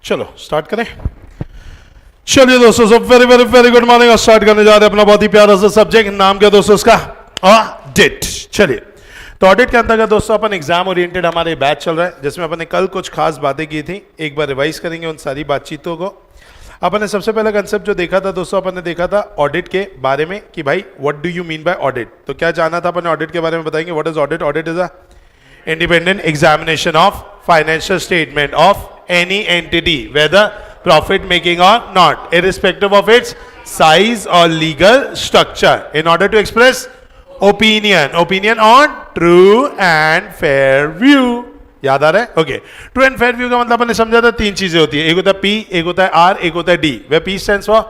चलो स्टार्ट करें। चलिए दोस्तों, सब very very very good morning. और स्टार्ट करने जा रहे हैं अपना बहुत ही प्यारा सा सब्जेक्ट। नाम क्या दोस्तों उसका? ऑडिट। चलिए, तो ऑडिट के अंतर्गत दोस्तों अपन एग्जाम ओरिएंटेड हमारे बैच चल रहा है, जिसमें अपन ने कल कुछ खास बातें की थी। एक बार रिवाइज करेंगे उन सारी बातचीतों को। अपन ने सबसे पहला कंसेप्ट जो देखा था दोस्तों, अपन ने देखा था ऑडिट के बारे में कि भाई what do you mean by audit. तो क्या जाना था अपन ने ऑडिट के बारे में? बताएंगे what is audit. Audit is a independent examination of financial statement of any entity, whether profit making or not, irrespective of its size or legal structure, in order to express opinion on true and fair view. याद आ रहा है? Okay, true and fair view का मतलब हमने समझा था तीन चीजें होती है। एक होता है पी, एक होता है आर, एक होता है डी। वे P stands for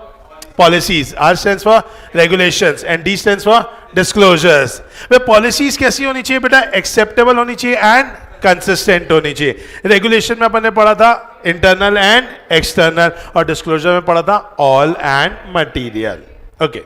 policies, R stands for regulations and D stands for disclosures. वे पॉलिसीज कैसी होनी चाहिए बेटा? एक्सेप्टेबल होनी चाहिए एंड कंसिस्टेंट होनी चाहिए। रेगुलेशन में अपन ने पढ़ा था इंटरनल एंड एक्सटर्नल, और डिस्क्लोजर में पढ़ा था all and material. Okay,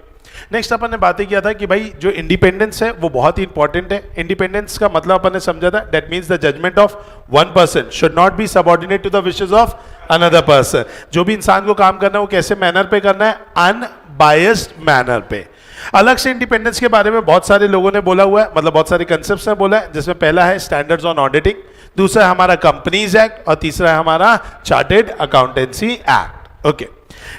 next अपन ने बातें किया था कि भाई जो इंडिपेंडेंस है वो बहुत ही इंपॉर्टेंट है। इंडिपेंडेंस का मतलब अपन ने समझा था that means the judgment of one person should not be subordinate to the wishes of another person. जो भी इंसान को काम करना है वो कैसे मैनर पे करना है? अनबायस्ड मैनर पे। अलग से इंडिपेंडेंस के बारे में बहुत सारे लोगों ने बोला हुआ है, मतलब बहुत सारे कंसेप्ट्स ने बोला है, जिसमें पहला है स्टैंडर्ड्स ऑन ऑडिटिंग, दूसरा है हमारा कंपनीज एक्ट, और तीसरा है हमारा chartered accountancy act. Okay,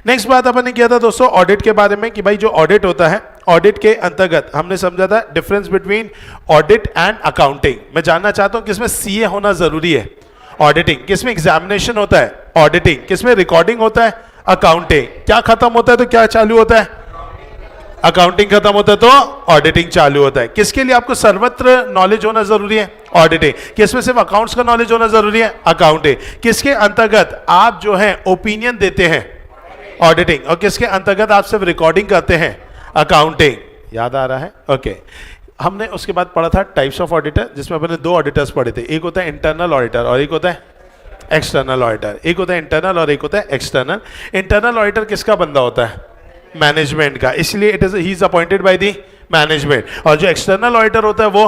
next बात अपन ने किया था दोस्तों ऑडिट के बारे में कि भाई जो ऑडिट होता है, ऑडिट के अंतर्गत हमने समझा था difference between audit and accounting. मैं जानना चाहता हूं किसमें सीए होना जरूरी है? ऑडिटिंग। किसमें एग्जामिनेशन होता है? ऑडिटिंग। किसमें रिकॉर्डिंग होता है? अकाउंटिंग। क्या खत्म होता है तो क्या चालू होता है? अकाउंटिंग खत्म होता है तो ऑडिटिंग चालू होता है। किसके लिए आपको सर्वत्र नॉलेज होना जरूरी है? ऑडिटिंग। किसमें सिर्फ अकाउंट्स का नॉलेज होना जरूरी है? अकाउंटिंग। किसके अंतर्गत आप जो है ओपिनियन देते हैं? ऑडिटिंग। और किसके अंतर्गत आप सिर्फ रिकॉर्डिंग करते हैं? अकाउंटिंग। याद आ रहा है? ओके, हमने उसके बाद पढ़ा था टाइप्स ऑफ ऑडिटर, जिसमें अपने दो ऑडिटर्स पढ़े थे। एक होता है इंटरनल ऑडिटर और एक होता है एक्सटर्नल ऑडिटर। एक होता है इंटरनल और एक होता है एक्सटर्नल। इंटरनल ऑडिटर किसका बंदा होता है? मैनेजमेंट का, इसलिए it is he is appointed by the management. और जो एक्सटर्नल ऑडिटर होता है वो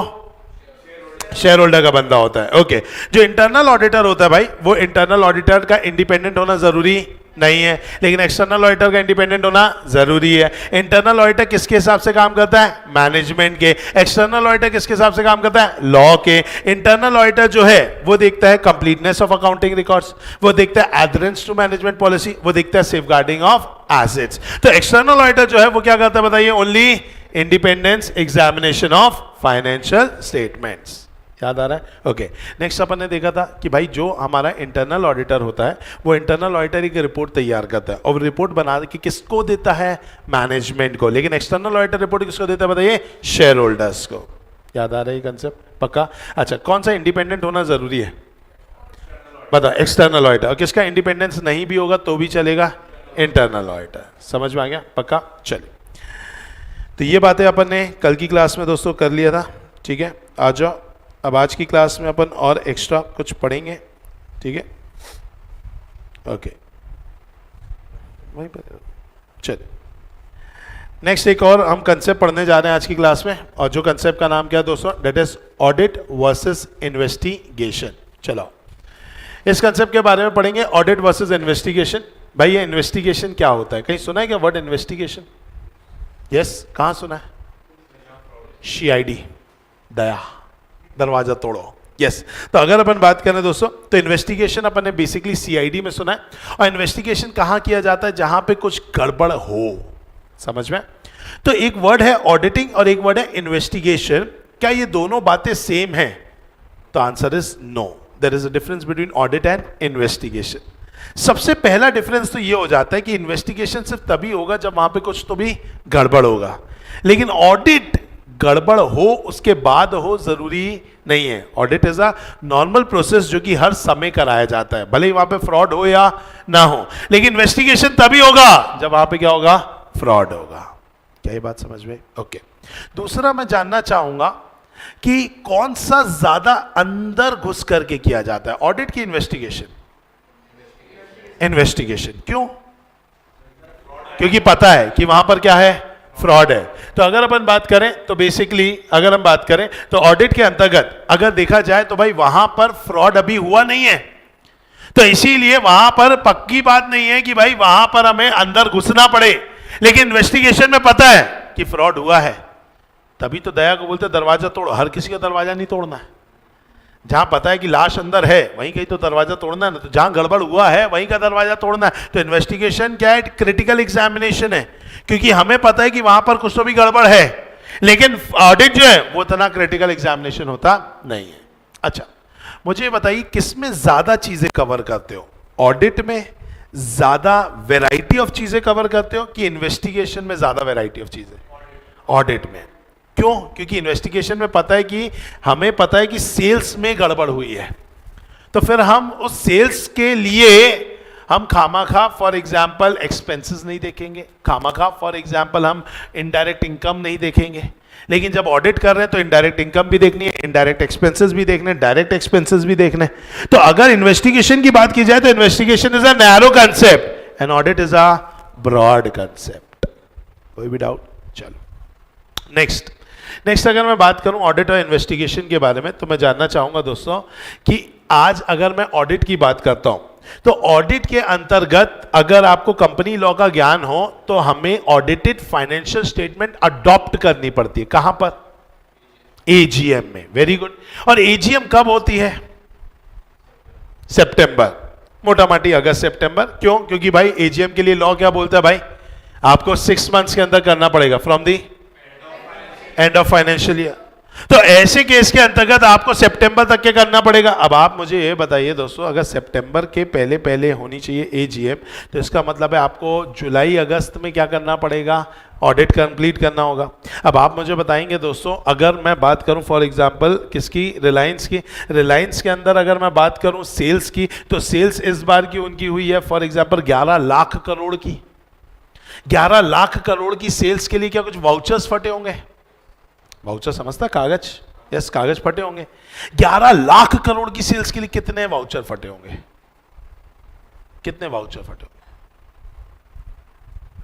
शेयर होल्डर का बंदा होता है। ओके, जो इंटरनल ऑडिटर होता है भाई, वो इंटरनल ऑडिटर का इंडिपेंडेंट होना जरूरी नहीं है, लेकिन एक्सटर्नल ऑडिटर का इंडिपेंडेंट होना जरूरी है। इंटरनल ऑडिटर किसके हिसाब से काम करता है? मैनेजमेंट के। एक्सटर्नल ऑडिटर किसके हिसाब से काम करता है? लॉ के। इंटरनल ऑडिटर जो है वो देखता है कंप्लीटनेस ऑफ अकाउंटिंग रिकॉर्ड्स, वो देखता है एडहेरेंस टू मैनेजमेंट पॉलिसी, वो देखता है सेफगार्डिंग ऑफ एसेट्स। तो एक्सटर्नल ऑडिटर जो है वो क्या करता है बताइए? Only independence examination of financial statements. याद आ रहा है? ओके, नेक्स्ट अपन ने देखा था कि भाई जो हमारा इंटरनल ऑडिटर होता है वो इंटरनल ऑडिटर की रिपोर्ट तैयार करता है, और रिपोर्ट बना के किसको देता है? मैनेजमेंट को। लेकिन एक्सटर्नल ऑडिटर रिपोर्ट किसको देता है बताइए? शेयर होल्डर्स को। याद आ रहा है ये कंसेप्ट? पक्का? अच्छा, कौन सा इंडिपेंडेंट होना जरूरी है? बता। External auditor. और किसका इंडिपेंडेंस नहीं भी होगा तो भी चलेगा? Internal auditor. समझ में आ गया? पक्का? चलिए, तो ये बातें अपन ने कल की क्लास में दोस्तों कर लिया था। ठीक है, आ जाओ। अब आज की क्लास में अपन और एक्स्ट्रा कुछ पढ़ेंगे। ठीक है, ओके, वहीं पर चलिए। नेक्स्ट एक और हम कंसेप्ट पढ़ने जा रहे हैं आज की क्लास में, और जो कंसेप्ट का नाम क्या है दोस्तों? That is audit versus investigation. चलो, इस कंसेप्ट के बारे में पढ़ेंगे, ऑडिट वर्सेस इन्वेस्टिगेशन। भाई ये इन्वेस्टिगेशन क्या होता है? कहीं सुना है क्या वर्ड इन्वेस्टिगेशन? यस, कहाँ सुना है? CID, दया, दरवाजा तोड़ो। यस, तो अगर अपन बात करें दोस्तों तो इन्वेस्टिगेशन अपन ने बेसिकली CID में सुना है। और इन्वेस्टिगेशन कहाँ किया जाता है? जहां पे कुछ गड़बड़ हो। समझ में? तो एक वर्ड है ऑडिटिंग और एक वर्ड है इन्वेस्टिगेशन। क्या ये दोनों बातें सेम हैं? तो answer is no. There is a difference between audit and investigation. सबसे पहला डिफरेंस तो ये हो जाता है कि इन्वेस्टिगेशन सिर्फ तभी होगा जब वहां पे कुछ तो भी गड़बड़ होगा, लेकिन ऑडिट गड़बड़ हो उसके बाद हो जरूरी नहीं है। Audit is a normal process जो कि हर समय कराया जाता है, भले ही वहां पे फ्रॉड हो या ना हो। लेकिन इन्वेस्टिगेशन तभी होगा जब वहां पे क्या होगा? फ्रॉड होगा। क्या ये बात समझ में? ओके, दूसरा मैं जानना चाहूंगा कि कौन सा ज्यादा अंदर घुस करके किया जाता है, ऑडिट की इन्वेस्टिगेशन? इन्वेस्टिगेशन। क्यों? क्योंकि पता है कि वहां पर क्या है? फ्रॉड है। तो अगर अपन बात करें तो बेसिकली अगर हम बात करें तो ऑडिट के अंतर्गत अगर देखा जाए तो भाई वहां पर फ्रॉड अभी हुआ नहीं है, तो इसीलिए वहां पर पक्की बात नहीं है कि भाई वहां पर हमें अंदर घुसना पड़े, लेकिन इन्वेस्टिगेशन में पता है कि फ्रॉड हुआ है, तभी तो दया को बोलते दरवाजा तोड़ो। हर किसी का दरवाजा नहीं तोड़ना है, जहां पता है कि लाश अंदर है वहीं कहीं तो दरवाजा तोड़ना है ना, तो जहां गड़बड़ हुआ है वहीं का दरवाजा तोड़ना है। तो इन्वेस्टिगेशन क्या है? क्रिटिकल एग्जामिनेशन है, क्योंकि हमें पता है कि वहां पर कुछ तो भी गड़बड़ है, लेकिन ऑडिट जो है वो इतना क्रिटिकल एग्जामिनेशन होता नहीं है। अच्छा, मुझे बताइए किसमें ज्यादा चीजें कवर करते हो? ऑडिट में ज्यादा वैरायटी ऑफ चीजें कवर करते हो कि इन्वेस्टिगेशन में ज्यादा वैरायटी ऑफ चीजें? ऑडिट में। क्यों? क्योंकि इन्वेस्टिगेशन में पता है कि हमें पता है कि सेल्स में गड़बड़ हुई है, तो फिर हम उस सेल्स के लिए हम खामाखा फॉर एग्जाम्पल एक्सपेंसेस नहीं देखेंगे, खामाखा फॉर एग्जाम्पल हम इनडायरेक्ट इनकम नहीं देखेंगे। लेकिन जब ऑडिट कर रहे हैं तो इनडायरेक्ट इनकम भी देखनी है, इनडायरेक्ट एक्सपेंसेस भी देखने, डायरेक्ट एक्सपेंसेस भी देखने। तो अगर इन्वेस्टिगेशन की बात की जाए तो investigation is a narrow concept and audit is a broad concept. कोई भी डाउट? चलो नेक्स्ट अगर मैं बात करूं ऑडिट और इन्वेस्टिगेशन के बारे में, तो मैं जानना चाहूंगा दोस्तों कि आज अगर मैं ऑडिट की बात करता हूं तो ऑडिट के अंतर्गत अगर आपको कंपनी लॉ का ज्ञान हो तो हमें ऑडिटेड फाइनेंशियल स्टेटमेंट अडॉप्ट करनी पड़ती है। कहां पर? एजीएम में। Very good. और एजीएम कब होती है? सितंबर, मोटा माटी अगस्त सितंबर। क्यों? क्योंकि भाई एजीएम के लिए लॉ क्या बोलता है भाई? आपको 6 मंथ्स के अंदर करना पड़ेगा from the end of financial year. तो ऐसे केस के अंतर्गत आपको सितंबर तक के करना पड़ेगा। अब आप मुझे ये बताइए दोस्तों, अगर सितंबर के पहले पहले होनी चाहिए एजीएम, तो इसका मतलब है आपको जुलाई अगस्त में क्या करना पड़ेगा? ऑडिट कंप्लीट करना होगा। अब आप मुझे बताएंगे दोस्तों, अगर मैं बात करूं फॉर एग्जांपल किसकी? रिलायंस की। रिलायंस के अंदर अगर मैं बात करूं सेल्स की, तो सेल्स इस बार की उनकी हुई है फॉर एग्जांपल 11 लाख करोड़ की। 11 लाख करोड़ की सेल्स के लिए क्या कुछ वाउचर्स फटे होंगे? वाउचर समझता? कागज। यस, कागज फटे होंगे। 11 लाख करोड़ की सेल्स के लिए कितने वाउचर फटे होंगे? कितने वाउचर फटे होंगे?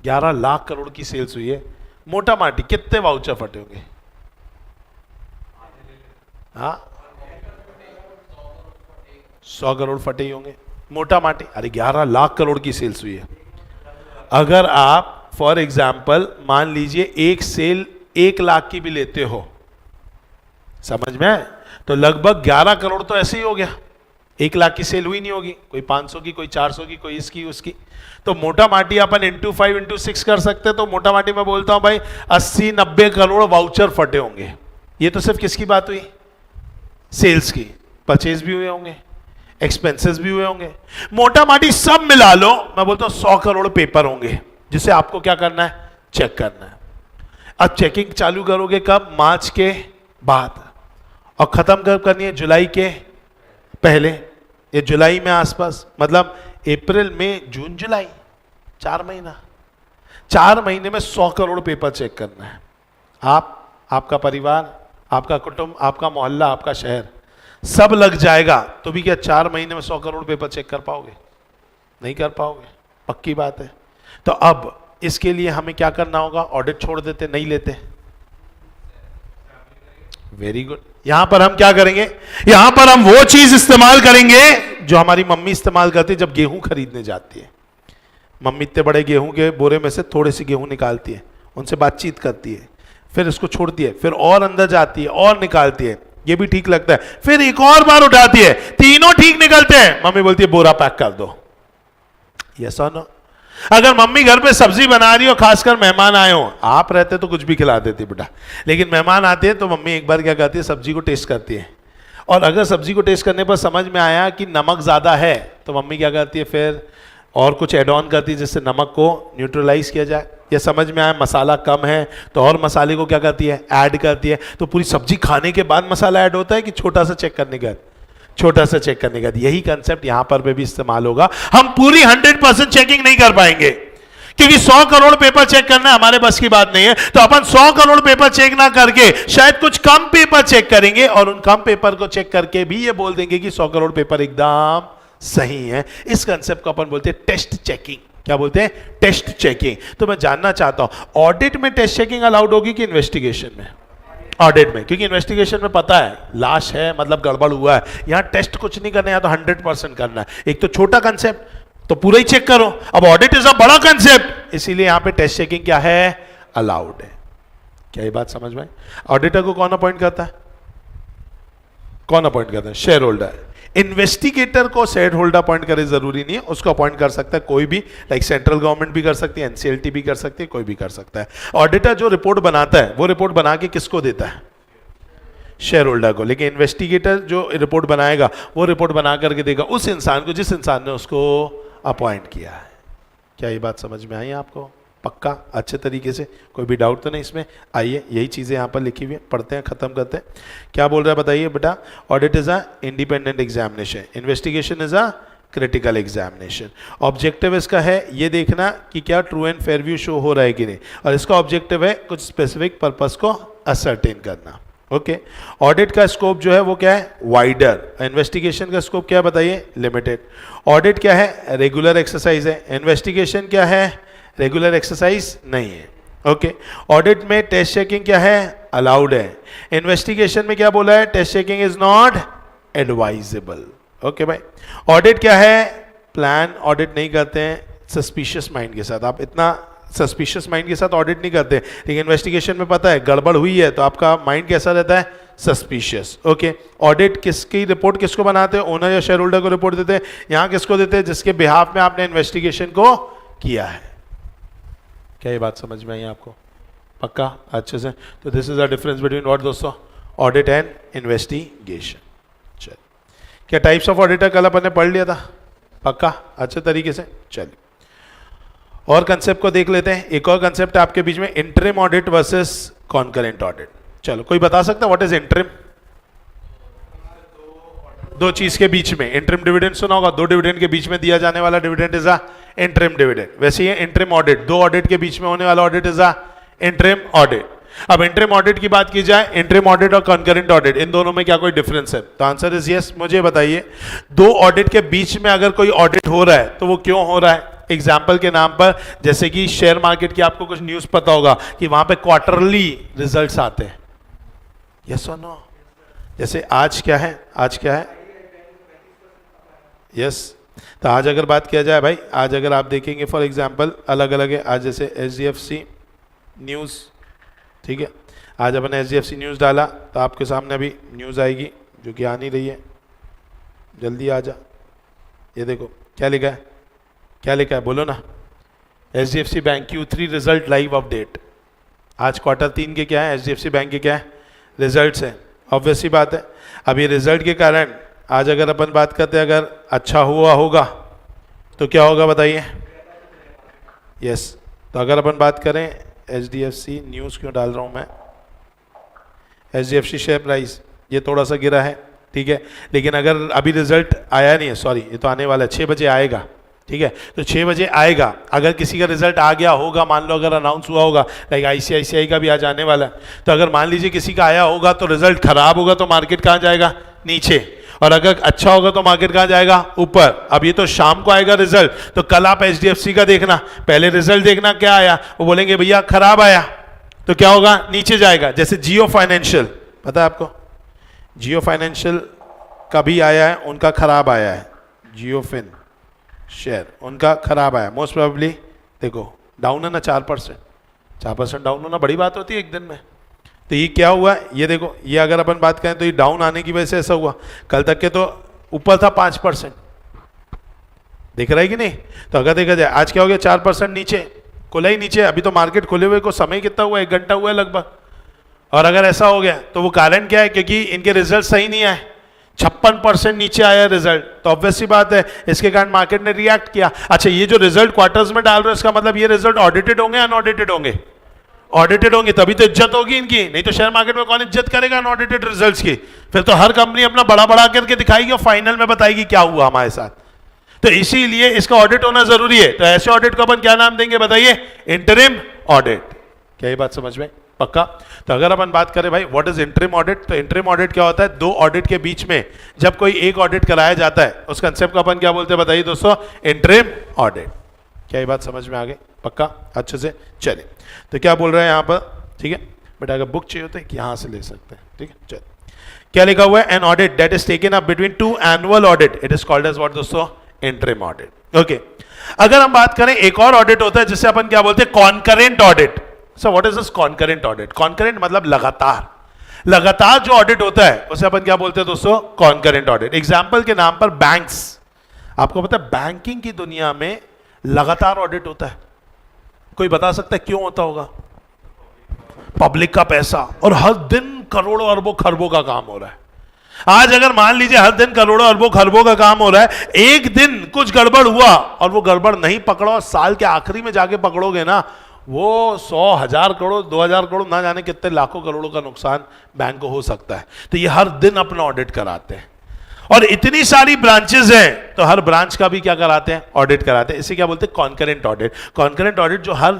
11 लाख करोड़ की सेल्स हुई है, मोटा माटी कितने वाउचर फटे होंगे? हाँ, 100 करोड़ फटे ही होंगे मोटा माटी। अरे 11 लाख करोड़ की सेल्स हुई है। अगर आप फॉर एग्जाम्पल मान लीजिए एक सेल 1 लाख की भी लेते हो, समझ में आए? तो लगभग 11 करोड़ तो ऐसे ही हो गया। 1 लाख की सेल हुई नहीं होगी, कोई 500 की, कोई 400 की, कोई इसकी उसकी। तो मोटा माटी अपन इंटू 5 इंटू 6 कर सकते हैं। तो मोटा माटी मैं बोलता हूं भाई 80-90 करोड़ वाउचर फटे होंगे। ये तो सिर्फ किसकी बात हुई? सेल्स की। परचेज भी हुए होंगे, एक्सपेंसेस भी हुए होंगे, मोटा माटी सब मिला लो, मैं बोलता हूं 100 करोड़ पेपर होंगे, जिसे आपको क्या करना है? चेक करना है। अब चेकिंग चालू करोगे कब? मार्च के बाद, और खत्म कब करनी है? जुलाई के पहले, ये जुलाई में आसपास, मतलब अप्रैल मई जून जुलाई, 4 महीना। 4 महीने में 100 करोड़ पेपर चेक करना है। आप, आपका परिवार, आपका कुटुंब, आपका मोहल्ला, आपका शहर, सब लग जाएगा तो भी क्या 4 महीने में 100 करोड़ पेपर चेक कर पाओगे? नहीं कर पाओगे, पक्की बात है। तो अब इसके लिए हमें क्या करना होगा? ऑडिट छोड़ देते, नहीं लेते। Very good. यहां पर हम क्या करेंगे? यहां पर हम वो चीज इस्तेमाल करेंगे जो हमारी मम्मी इस्तेमाल करती है जब गेहूं खरीदने जाती है। मम्मी इतने बड़े गेहूं के बोरे में से थोड़े से गेहूं निकालती है, उनसे बातचीत करती है, फिर इसको छोड़ती है, फिर और अंदर जाती है और निकालती है, ये भी ठीक लगता है, फिर एक और बार उठाती है, तीनों ठीक निकलते हैं, मम्मी बोलती है बोरा पैक कर दो। यस और नो? अगर मम्मी घर पे सब्जी बना रही हो, खासकर मेहमान आए हो, आप रहते तो कुछ भी खिला देती बेटा, लेकिन मेहमान आते हैं तो मम्मी एक बार क्या करती है? सब्जी को टेस्ट करती है, और अगर सब्जी को टेस्ट करने पर समझ में आया कि नमक ज्यादा है तो मम्मी क्या करती है? फिर और कुछ एड ऑन करती है जिससे नमक को न्यूट्रलाइज किया जाए। या समझ में आया मसाला कम है तो और मसाले को क्या करती है? ऐड करती है। तो पूरी सब्जी खाने के बाद मसाला ऐड होता है कि छोटा सा चेक करने के बाद? छोटा सा चेक करने का। यही कंसेप्ट यहां पर भी इस्तेमाल होगा। हम पूरी 100% चेकिंग नहीं कर पाएंगे क्योंकि 100 करोड़ पेपर चेक करना हमारे बस की बात नहीं है। तो अपन 100 करोड़ पेपर चेक ना करके शायद कुछ कम पेपर चेक करेंगे, और उन कम पेपर को चेक करके भी ये बोल देंगे कि 100 करोड़ पेपर एकदम सही है। इस कंसेप्ट को अपन बोलते हैं टेस्ट चेकिंग। क्या बोलते हैं? Test checking. तो मैं जानना चाहता हूं ऑडिट में टेस्ट चेकिंग अलाउड होगी कि इन्वेस्टिगेशन में? ऑडिट में, क्योंकि इन्वेस्टिगेशन में पता है लाश है मतलब गड़बड़ हुआ है, यहां टेस्ट कुछ नहीं करना है, तो 100% करना है। एक तो छोटा कंसेप्ट तो पूरा ही चेक करो, अब ऑडिट इज अ बड़ा कंसेप्ट, इसीलिए यहां पे टेस्ट चेकिंग क्या है, अलाउड है। क्या ये बात समझ में? ऑडिटर को कौन अपॉइंट करता है? कौन अपॉइंट करता है? Share holder. इन्वेस्टिगेटर को शेयर होल्डर अपॉइंट करे जरूरी नहीं है, उसको अपॉइंट कर सकता है कोई भी, लाइक सेंट्रल गवर्नमेंट भी कर सकती है, एनसीएलटी भी कर सकती है, कोई भी कर सकता है। ऑडिटर जो रिपोर्ट बनाता है वो रिपोर्ट बना के किसको देता है? शेयर होल्डर को। लेकिन इन्वेस्टिगेटर जो रिपोर्ट बनाएगा वो रिपोर्ट बना करके देगा उस इंसान को जिस इंसान ने उसको अपॉइंट किया है। क्या ये बात समझ में आई आपको? पक्का? अच्छे तरीके से? कोई भी डाउट तो नहीं इसमें? आइए, यही चीज़ें यहाँ पर लिखी हुई हैं, पढ़ते हैं, ख़त्म करते हैं। क्या बोल रहा है बताइए बेटा? Audit is a independent examination, investigation is a critical examination. Objective इसका है ये देखना कि क्या true and fair view show हो रहा है कि नहीं, और इसका ऑब्जेक्टिव है कुछ स्पेसिफिक पर्पस को असरटेन करना। ओके। ऑडिट का स्कोप जो है वो क्या है? वाइडर। इन्वेस्टिगेशन का स्कोप क्या है बताइए? लिमिटेड। ऑडिट क्या है? रेगुलर एक्सरसाइज है। इन्वेस्टिगेशन क्या है? रेगुलर एक्सरसाइज नहीं है। ओके। ऑडिट में टेस्ट चेकिंग क्या है? अलाउड है। इन्वेस्टिगेशन में क्या बोला है? Test checking is not advisable. Okay भाई। ऑडिट क्या है? प्लान ऑडिट नहीं करते हैं सस्पिशियस माइंड के साथ, आप इतना सस्पिशियस माइंड के साथ ऑडिट नहीं करते, लेकिन इन्वेस्टिगेशन में पता है गड़बड़ हुई है तो आपका माइंड कैसा रहता है? सस्पिशियस। ओके। ऑडिट किसकी रिपोर्ट किसको बनाते हैं? ओनर या शेयर होल्डर को रिपोर्ट देते हैं। यहां किसको देते हैं? जिसके बिहाफ में आपने इन्वेस्टिगेशन को किया है। क्या ये बात समझ में आई आपको? पक्का? अच्छे से? तो this is the difference between what दोस्तों? Audit and investigation. चलिए, क्या टाइप्स ऑफ ऑडिटर कल अपन ने पढ़ लिया था? पक्का? अच्छे तरीके से? चलिए और कंसेप्ट को देख लेते हैं। एक और कंसेप्ट है आपके बीच में, interim audit versus concurrent audit. चलो, कोई बता सकता है व्हाट इज इंटरिम? दो चीज के बीच में। इंटरिम डिविडेंड सुना होगा, दो डिविडेंड के बीच में दिया जाने वाला dividend is a interim dividend. वैसे ही इंटरिम ऑडिट, दो ऑडिट के बीच में होने वाला audit is a interim audit. अब इंटरिम ऑडिट की बात की जाए, इंटरिम ऑडिट और कॉन्करेंट ऑडिट, इन दोनों में क्या कोई डिफरेंस है? तो आंसर इज यस। मुझे बताइए, दो ऑडिट के बीच में अगर कोई ऑडिट हो रहा है तो वो क्यों हो रहा है? एग्जाम्पल के नाम पर, जैसे कि शेयर मार्केट की आपको कुछ न्यूज पता होगा कि वहां पे क्वार्टरली रिजल्ट्स आते हैं, यस और नो? जैसे आज क्या है? आज क्या है? यस। तो आज अगर बात किया जाए भाई, आज अगर आप देखेंगे फॉर एग्जांपल अलग अलग है। आज जैसे HDFC न्यूज़, ठीक है, आज अपन HDFC न्यूज़ डाला तो आपके सामने अभी न्यूज़ आएगी जो कि आ नहीं रही है, जल्दी आ जा। ये देखो क्या लिखा है, क्या लिखा है बोलो ना? HDFC bank Q3 result live update. आज Q3 के क्या है? HDFC बैंक के क्या है? रिजल्ट्स है। ऑब्वियस सी बात है। अब ये रिजल्ट के कारण आज अगर अपन बात करते हैं, अगर अच्छा हुआ होगा तो क्या होगा बताइए? यस। तो अगर अपन बात करें HDFC न्यूज़, क्यों डाल रहा हूं मैं? HDFC शेयर प्राइस ये थोड़ा सा गिरा है, ठीक है, लेकिन अगर अभी रिजल्ट आया नहीं है, सॉरी ये तो आने वाला है, 6 बजे आएगा, ठीक है, तो 6 बजे आएगा। अगर किसी का रिजल्ट आ गया होगा, मान लो अगर अनाउंस हुआ होगा, लाइक ICICI का भी आज आने वाला है, तो अगर मान लीजिए किसी का आया होगा तो रिजल्ट खराब होगा तो मार्केट कहाँ जाएगा? नीचे। और अगर अच्छा होगा तो मार्केट कहाँ जाएगा? ऊपर। अब ये तो शाम को आएगा रिजल्ट, तो कल आप HDFC का देखना, पहले रिजल्ट देखना क्या आया, वो बोलेंगे भैया खराब आया, तो क्या होगा? नीचे जाएगा। जैसे जियो फाइनेंशियल, पता है आपको? जियो फाइनेंशियल का भी आया है, उनका खराब आया है। जियो फिन शेयर उनका खराब आया, मोस्ट प्रोबेबली देखो डाउन है ना, 4%। 4% डाउन होना बड़ी बात होती है एक दिन में। तो ये क्या हुआ? ये देखो, ये अगर अपन बात करें तो ये डाउन आने की वजह से ऐसा हुआ। कल तक के तो ऊपर था 5%, दिख रहा है कि नहीं? तो अगर देखा जाए आज क्या हो गया? 4% नीचे, खुला ही नीचे। अभी तो मार्केट खुले हुए को समय कितना हुआ? 1 घंटा हुआ है लगभग। और अगर ऐसा हो गया तो वो कारण क्या है? क्योंकि इनके रिजल्ट सही नहीं आए, 56% नीचे आया रिजल्ट, तो ऑब्वियस सी बात है इसके कारण मार्केट ने रिएक्ट किया। अच्छा, ये जो रिजल्ट क्वार्टर्स में डाल रहे हैं, इसका मतलब ये रिजल्ट ऑडिटेड होंगे, अनऑडिटेड होंगे? ऑडिटेड होंगे, तभी तो इज्जत होगी इनकी, नहीं तो शेयर मार्केट में कौन इज्जत करेगा अनऑडिटेड रिजल्ट्स की? फिर तो हर कंपनी अपना बड़ा बड़ा करके दिखाएगी और फाइनल में बताएगी क्या हुआ हमारे साथ। तो इसीलिए इसका ऑडिट होना जरूरी है। तो ऐसे ऑडिट को अपन क्या नाम देंगे बताइए? Interim audit. क्या ये बात समझ में? पक्का? तो अगर अपन बात करें भाई व्हाट इज इंटरिम ऑडिट, तो इंटरिम ऑडिट क्या होता है? दो ऑडिट के बीच में जब कोई एक ऑडिट कराया जाता है, उस कंसेप्ट को अपन क्या बोलते हैं बताइए दोस्तों? Interim audit. क्या ये बात समझ में आ गई? पक्का? अच्छे से? चलिए, तो क्या बोल रहे हैं यहां पर, ठीक है, बेटा अगर बुक चाहिए होता है कि यहां से ले सकते हैं, ठीक है। चल क्या लिखा हुआ है, an audit that is taken up between two annual audit, it is called as what दोस्तों, इंटरिम ऑडिट। ओके, अगर हम बात करें एक और ऑडिट होता है जिसे अपन क्या बोलते हैं, concurrent audit. So what is this concurrent audit? Concurrent मतलब लगातार, लगातार जो ऑडिट होता है उसे अपन क्या बोलते हैं दोस्तों, कॉन्करेंट ऑडिट। एग्जांपल के नाम पर बैंक्स, आपको पता है बैंकिंग की दुनिया में लगातार ऑडिट होता है। कोई बता सकता है क्यों होता होगा? पब्लिक का पैसा और हर दिन करोड़ों अरबों खरबों का काम हो रहा है। आज अगर मान लीजिए हर दिन करोड़ों अरबों खरबों का काम हो रहा है, एक दिन कुछ गड़बड़ हुआ और वो गड़बड़ नहीं पकड़ो, साल के आखिरी में जाके पकड़ोगे ना, वो 100 1000 करोड़ 2000 करोड़ ना जाने कितने लाखों करोड़ों का नुकसान बैंक को हो सकता है। तो ये हर दिन अपना ऑडिट कराते हैं और इतनी सारी ब्रांचेस हैं तो हर ब्रांच का भी क्या कराते हैं, ऑडिट कराते हैं। इसे क्या बोलते हैं, कॉन्करेंट ऑडिट। कॉन्करेंट ऑडिट जो हर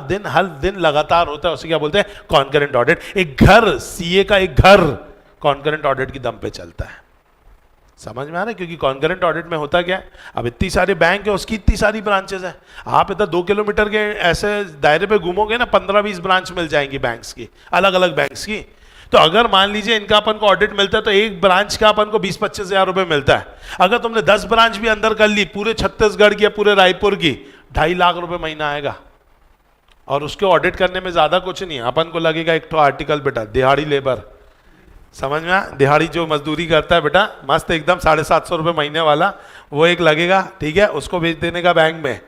दिन लगातार होता है उसे क्या बोलते हैं, कॉन्करेंट ऑडिट। एक घर, सीए का एक घर कॉन्करेंट ऑडिट की दम पे चलता है। समझ में आ रहा है? क्योंकि कॉन्करेंट ऑडिट में होता क्या है, अब इतनी सारे बैंक है, उसकी इतनी सारी ब्रांचेस हैं, आप इतना 2 किलोमीटर के ऐसे दायरे पे घूमोगे ना, 15-20 ब्रांच मिल जाएंगी बैंक्स की, अलग अलग बैंक्स की। तो अगर मान लीजिए इनका अपन को ऑडिट मिलता है तो एक ब्रांच का अपन को 20-25 हजार रुपए मिलता है। अगर तुमने 10 ब्रांच भी अंदर कर ली, पूरे छत्तीसगढ़ की या पूरे रायपुर की, 2.5 लाख रुपए महीना आएगा। और उसके ऑडिट करने में ज्यादा कुछ नहीं है, अपन को लगेगा एक तो आर्टिकल बेटा दिहाड़ी लेबर, समझ में आ, दिहाड़ी जो मजदूरी करता है बेटा मस्त एकदम 750 रुपये महीने वाला, वो एक लगेगा, ठीक है, उसको भेज देने का बैंक में,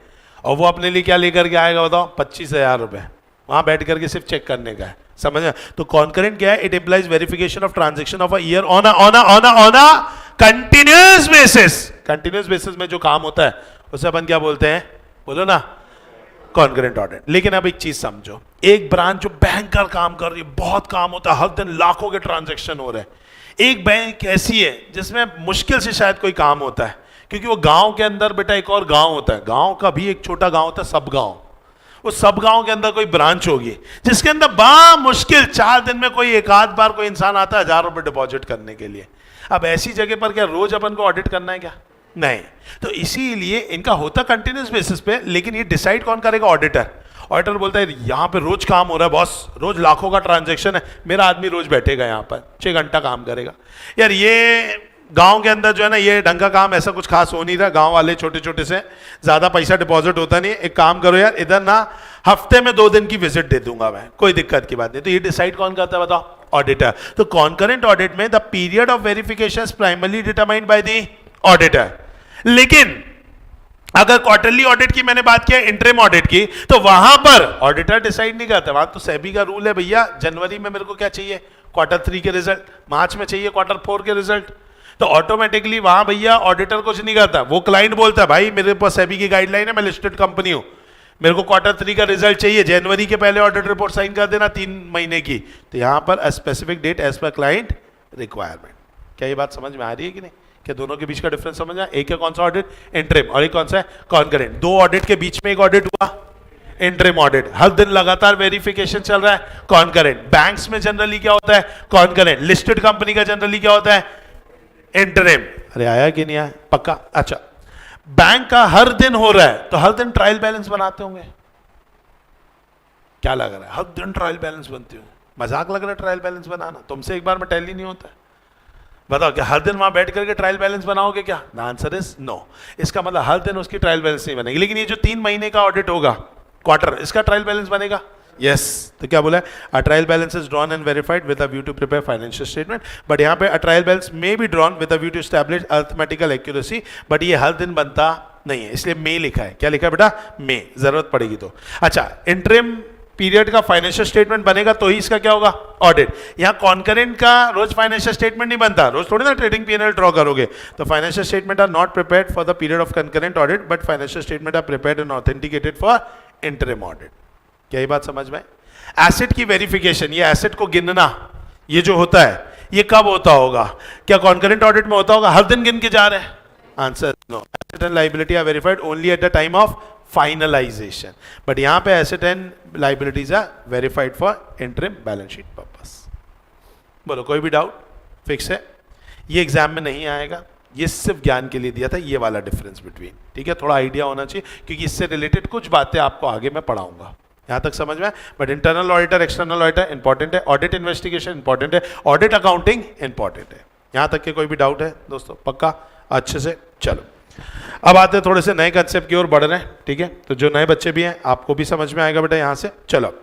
और वो अपने लिए क्या लेकर के आएगा बताओ, 25,000 रुपये, वहां बैठ करके सिर्फ चेक करने का है। समझ में? तो कॉन्करेंट क्या है, it implies verification of transaction of a year on a continuous basis. Continuous basis में जो काम होता है उसे अपन क्या बोलते हैं, बोलो ना, कॉन्करेंट ऑडिट। लेकिन अब एक चीज समझो, एक ब्रांच जो बैंकर काम कर रही है, बहुत काम होता है, हर दिन लाखों के ट्रांजैक्शन हो रहे हैं। एक बैंक ऐसी है जिसमें मुश्किल से शायद कोई काम होता है, क्योंकि वो गांव के अंदर बेटा एक और गांव होता है, गांव का भी एक छोटा गांव होता है, सब गांव। उस सब गांव के अंदर कोई ब्रांच होगी जिसके अंदर बा मुश्किल 4 दिन में कोई एक आध बार कोई इंसान आता है 1000 रुपए डिपॉजिट करने के लिए। अब ऐसी जगह पर क्या रोज अपन को ऑडिट करना है क्या? नहीं। तो इसीलिए इनका होता कंटिन्यूस बेसिस पे, लेकिन ये डिसाइड कौन करेगा? ऑडिटर। ऑडिटर बोलता है यहां पे रोज काम हो रहा है बॉस, रोज लाखों का ट्रांजैक्शन है, मेरा आदमी रोज बैठेगा यहां पर 6 घंटा काम करेगा। यार ये गांव के अंदर जो है ना, ये ढंग का काम ऐसा कुछ खास हो नहीं रहा, गांव वाले छोटे छोटे से ज्यादा पैसा डिपॉजिट होता नहीं, एक काम करो यार, इधर ना हफ्ते में 2 दिन की विजिट दे दूंगा मैं, कोई दिक्कत की बात नहीं। तो ये डिसाइड कौन करता है बताओ? ऑडिटर। तो कॉन्करेंट ऑडिट में the period of verification primarily determined by the auditor. लेकिन अगर क्वार्टरली ऑडिट की मैंने बात किया, इंटरिम ऑडिट की, तो वहां पर ऑडिटर डिसाइड नहीं करता, वहां तो सेबी का रूल है भैया, जनवरी में मेरे को क्या चाहिए, Q3 के रिजल्ट, मार्च में चाहिए Q4 के रिजल्ट। तो ऑटोमेटिकली वहां भैया ऑडिटर कुछ नहीं करता, वो क्लाइंट बोलता है भाई मेरे पास सेबी की गाइडलाइन है, मैं लिस्टेड कंपनी हूं, मेरे को Q3 का रिजल्ट चाहिए, जनवरी के पहले ऑडिट रिपोर्ट साइन कर देना 3 महीने की। तो यहां पर specific date as per client requirement. क्या ये बात समझ में आ रही है कि नहीं? क्या दोनों के बीच का डिफरेंस समझ आया? एक है कौन सा ऑडिट, इंटरिम, और एक कौन सा है, कॉन्करेंट। 2 ऑडिट के बीच में एक ऑडिट हुआ, इंटरिम ऑडिट, हर दिन लगातार वेरिफिकेशन चल रहा है, कॉन्करेंट। बैंक्स में जनरली क्या होता है, कॉन्करेंट। लिस्टेड कंपनी का जनरली क्या होता है, इंटरिम। अरे आया कि नहीं आया? पक्का? अच्छा, बैंक का हर दिन हो रहा है तो हर दिन ट्रायल बैलेंस बनाते होंगे, क्या लग रहा है? हर दिन ट्रायल बैलेंस बनती हो, मजाक लग रहा है ट्रायल बैलेंस बनाना? तुमसे एक बार में टैली नहीं होता है, बताओ क्या हर दिन वहां बैठ करके ट्रायल बैलेंस बनाओगे क्या? The answer is no. इसका मतलब हर दिन उसकी ट्रायल बैलेंस नहीं बनेगी। लेकिन ये जो 3 महीने का ऑडिट होगा, क्वार्टर, इसका ट्रायल बैलेंस बनेगा। यस तो क्या बोला है, a trial balance is drawn and verified with a view to prepare financial statement. But यहाँ पे a trial balance may be drawn with a view to establish arithmetical accuracy, but ये हर दिन बनता नहीं है, इसलिए मे लिखा है। क्या लिखा है बेटा? मे, जरूरत पड़ेगी तो। अच्छा, इंटरिम पीरियड का फाइनेंशियल स्टेटमेंट बनेगा तो ही इसका क्या होगा, ऑडिट। यहाँ कॉन्करेंट का रोज फाइनेंशियल स्टेटमेंट नहीं बनता, रोज थोड़ी ना ट्रेडिंग पीएनएल ड्रॉ करोगे। तो financial statement are not prepared for the period of concurrent audit, but financial statement are prepared and authenticated for interim audit. क्या ये बात समझ में? एसेट की वेरिफिकेशन, ये एसेट को गिनना, ये जो होता है ये कब होता होगा? क्या कॉन्करेंट ऑडिट में होता होगा हर दिन गिन के जा रहे हैं? Answer no. Asset and liability are verified only at the time of finalization, but यहां पे asset and liabilities are verified for interim balance sheet purpose. बोलो कोई भी डाउट? फिक्स है? ये एग्जाम में नहीं आएगा, ये सिर्फ ज्ञान के लिए दिया था, ये वाला डिफरेंस बिटवीन, ठीक है? थोड़ा आइडिया होना चाहिए, क्योंकि इससे रिलेटेड कुछ बातें आपको आगे मैं पढ़ाऊंगा, यहां तक समझ में? But internal auditor, external auditor important है, ऑडिट इन्वेस्टिगेशन इंपॉर्टेंट है, ऑडिट अकाउंटिंग इंपॉर्टेंट है। यहां तक के कोई भी डाउट है दोस्तों? पक्का? अच्छे से चलो, अब आते हैं थोड़े से नए कंसेप्ट की ओर बढ़ रहे हैं, ठीक है? तो जो नए बच्चे भी हैं आपको भी समझ में आएगा बेटा यहां से। चलो,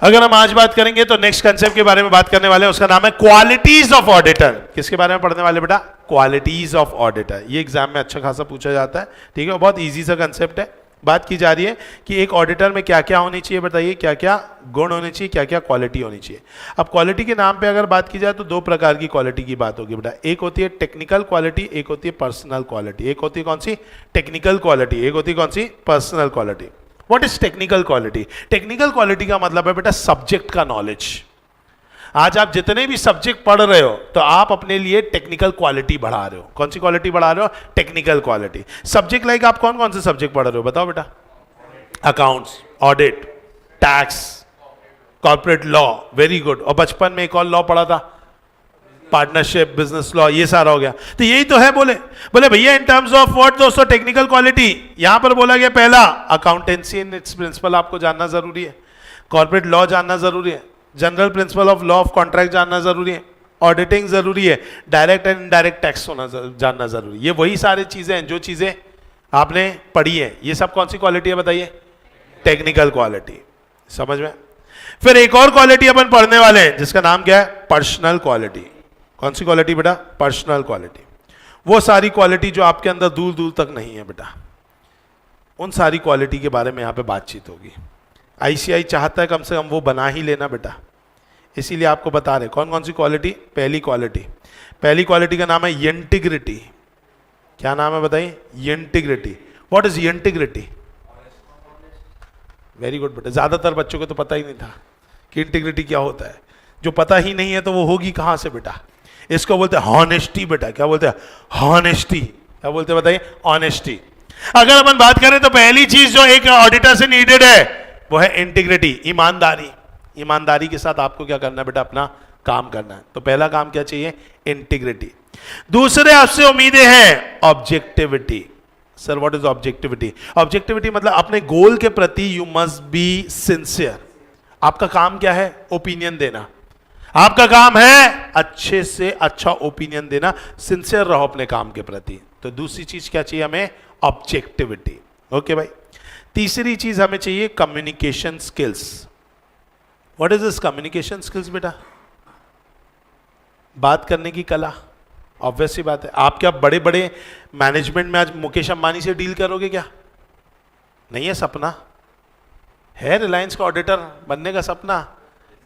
अगर हम आज बात करेंगे तो नेक्स्ट कंसेप्ट के बारे में बात करने वाले हैं, उसका नाम है क्वालिटीज ऑफ ऑडिटर। किसके बारे में पढ़ने वाले बेटा? Qualities of auditor. ये एग्जाम में अच्छा खासा पूछा जाता है, ठीक है? बहुत इजी सा कंसेप्ट है। बात की जा रही है कि एक ऑडिटर में क्या क्या होनी चाहिए, बताइए क्या क्या गुण होने चाहिए, क्या क्या क्वालिटी होनी चाहिए। अब क्वालिटी के नाम पे अगर बात की जाए तो दो प्रकार की क्वालिटी की बात होगी बेटा। एक होती है टेक्निकल क्वालिटी, एक होती है पर्सनल क्वालिटी। एक होती है कौन सी? Technical quality. एक होती है कौन सी? Personal quality. What is technical quality? Technical quality का मतलब है बेटा सब्जेक्ट का नॉलेज। आज आप जितने भी सब्जेक्ट पढ़ रहे हो तो आप अपने लिए टेक्निकल क्वालिटी बढ़ा रहे हो। कौन सी क्वालिटी बढ़ा रहे हो? Technical quality. सब्जेक्ट लाइक आप कौन कौन से सब्जेक्ट पढ़ रहे हो बताओ बेटा? Accounts, audit, tax, corporate law, very good. और बचपन में एक और लॉ पढ़ा था, पार्टनरशिप, बिजनेस लॉ, ये सारा हो गया। तो यही तो है। बोले भैया इन टर्म्स ऑफ व्हाट दोस्तों? Technical quality. यहां पर बोला गया पहला अकाउंटेंसी इन इट्स प्रिंसिपल आपको जानना जरूरी है, कॉर्पोरेट लॉ जानना जरूरी है, general principle of law of contract जानना जरूरी है, ऑडिटिंग जरूरी है, डायरेक्ट एंड इनडायरेक्ट टैक्स होना जानना जरूरी है। ये वही सारी चीजें हैं जो चीजें आपने पढ़ी है। ये सब कौन सी क्वालिटी है बताइए? Technical quality. समझ में? फिर एक और क्वालिटी अपन पढ़ने वाले हैं जिसका नाम क्या है? Personal quality. कौन सी क्वालिटी बेटा? Personal quality. वो सारी क्वालिटी जो आपके अंदर दूर दूर तक नहीं है बेटा, उन सारी क्वालिटी के बारे में यहां पे बातचीत होगी। आईसीआई चाहता है कम से कम वो बना ही लेना बेटा, इसीलिए आपको बता रहे कौन कौन सी क्वालिटी। पहली क्वालिटी का नाम है इंटीग्रिटी। क्या नाम है बताइए? Integrity. What is integrity? Very good बेटा। ज्यादातर बच्चों को तो पता ही नहीं था कि इंटीग्रिटी क्या होता है। जो पता ही नहीं है तो वो होगी कहां से बेटा? इसको बोलते हैं हॉनेस्टी बेटा। क्या बोलते हैं? हॉनेस्टी। क्या बोलते हैं बताइए? ऑनेस्टी। अगर अपन बात करें तो पहली चीज जो एक ऑडिटर से नीडेड है वो है इंटीग्रिटी, ईमानदारी। ईमानदारी के साथ आपको क्या करना है बेटा? अपना काम करना है। तो पहला काम क्या चाहिए? इंटीग्रिटी। दूसरे आपसे उम्मीदें हैं objectivity. Sir what is objectivity? Objectivity मतलब अपने गोल के प्रति यू मस्ट बी सिंसियर। आपका काम क्या है? ओपिनियन देना। आपका काम है अच्छे से अच्छा ओपिनियन देना। सिंसियर रहो अपने काम के प्रति। तो दूसरी चीज क्या चाहिए हमें? ऑब्जेक्टिविटी। ओके भाई। तीसरी चीज हमें चाहिए communication skills. What is this communication skills बेटा? बात करने की कला। ऑब्वियस सी बात है। आप क्या बड़े बड़े मैनेजमेंट में आज मुकेश अंबानी से डील करोगे क्या? नहीं है सपना? है रिलायंस का ऑडिटर बनने का सपना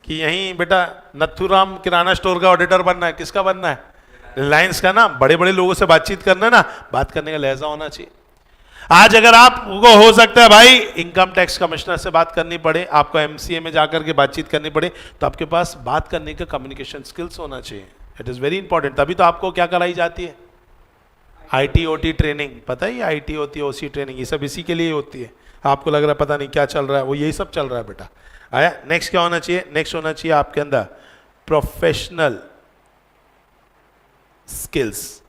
कि यहीं बेटा नथुराम किराना स्टोर का ऑडिटर बनना है? किसका बनना है? रिलायंस का ना। बड़े बड़े लोगों से बातचीत करना है ना, बात करने का लहजा होना चाहिए। आज अगर आपको हो सकता है भाई इनकम टैक्स कमिश्नर से बात करनी पड़े, आपको एमसीए में जाकर के बातचीत करनी पड़े, तो आपके पास बात करने का कम्युनिकेशन स्किल्स होना चाहिए। It is very important. तभी तो आपको क्या कराई जाती है? IT OT training. पता ही आईटी होती है, ओसी ट्रेनिंग, ये सब इसी के लिए होती है। आपको लग रहा है पता नहीं क्या चल रहा है, वो यही सब चल रहा है बेटा। आया? नेक्स्ट क्या होना चाहिए? नेक्स्ट होना चाहिए आपके अंदर प्रोफेशनल स्किल्स।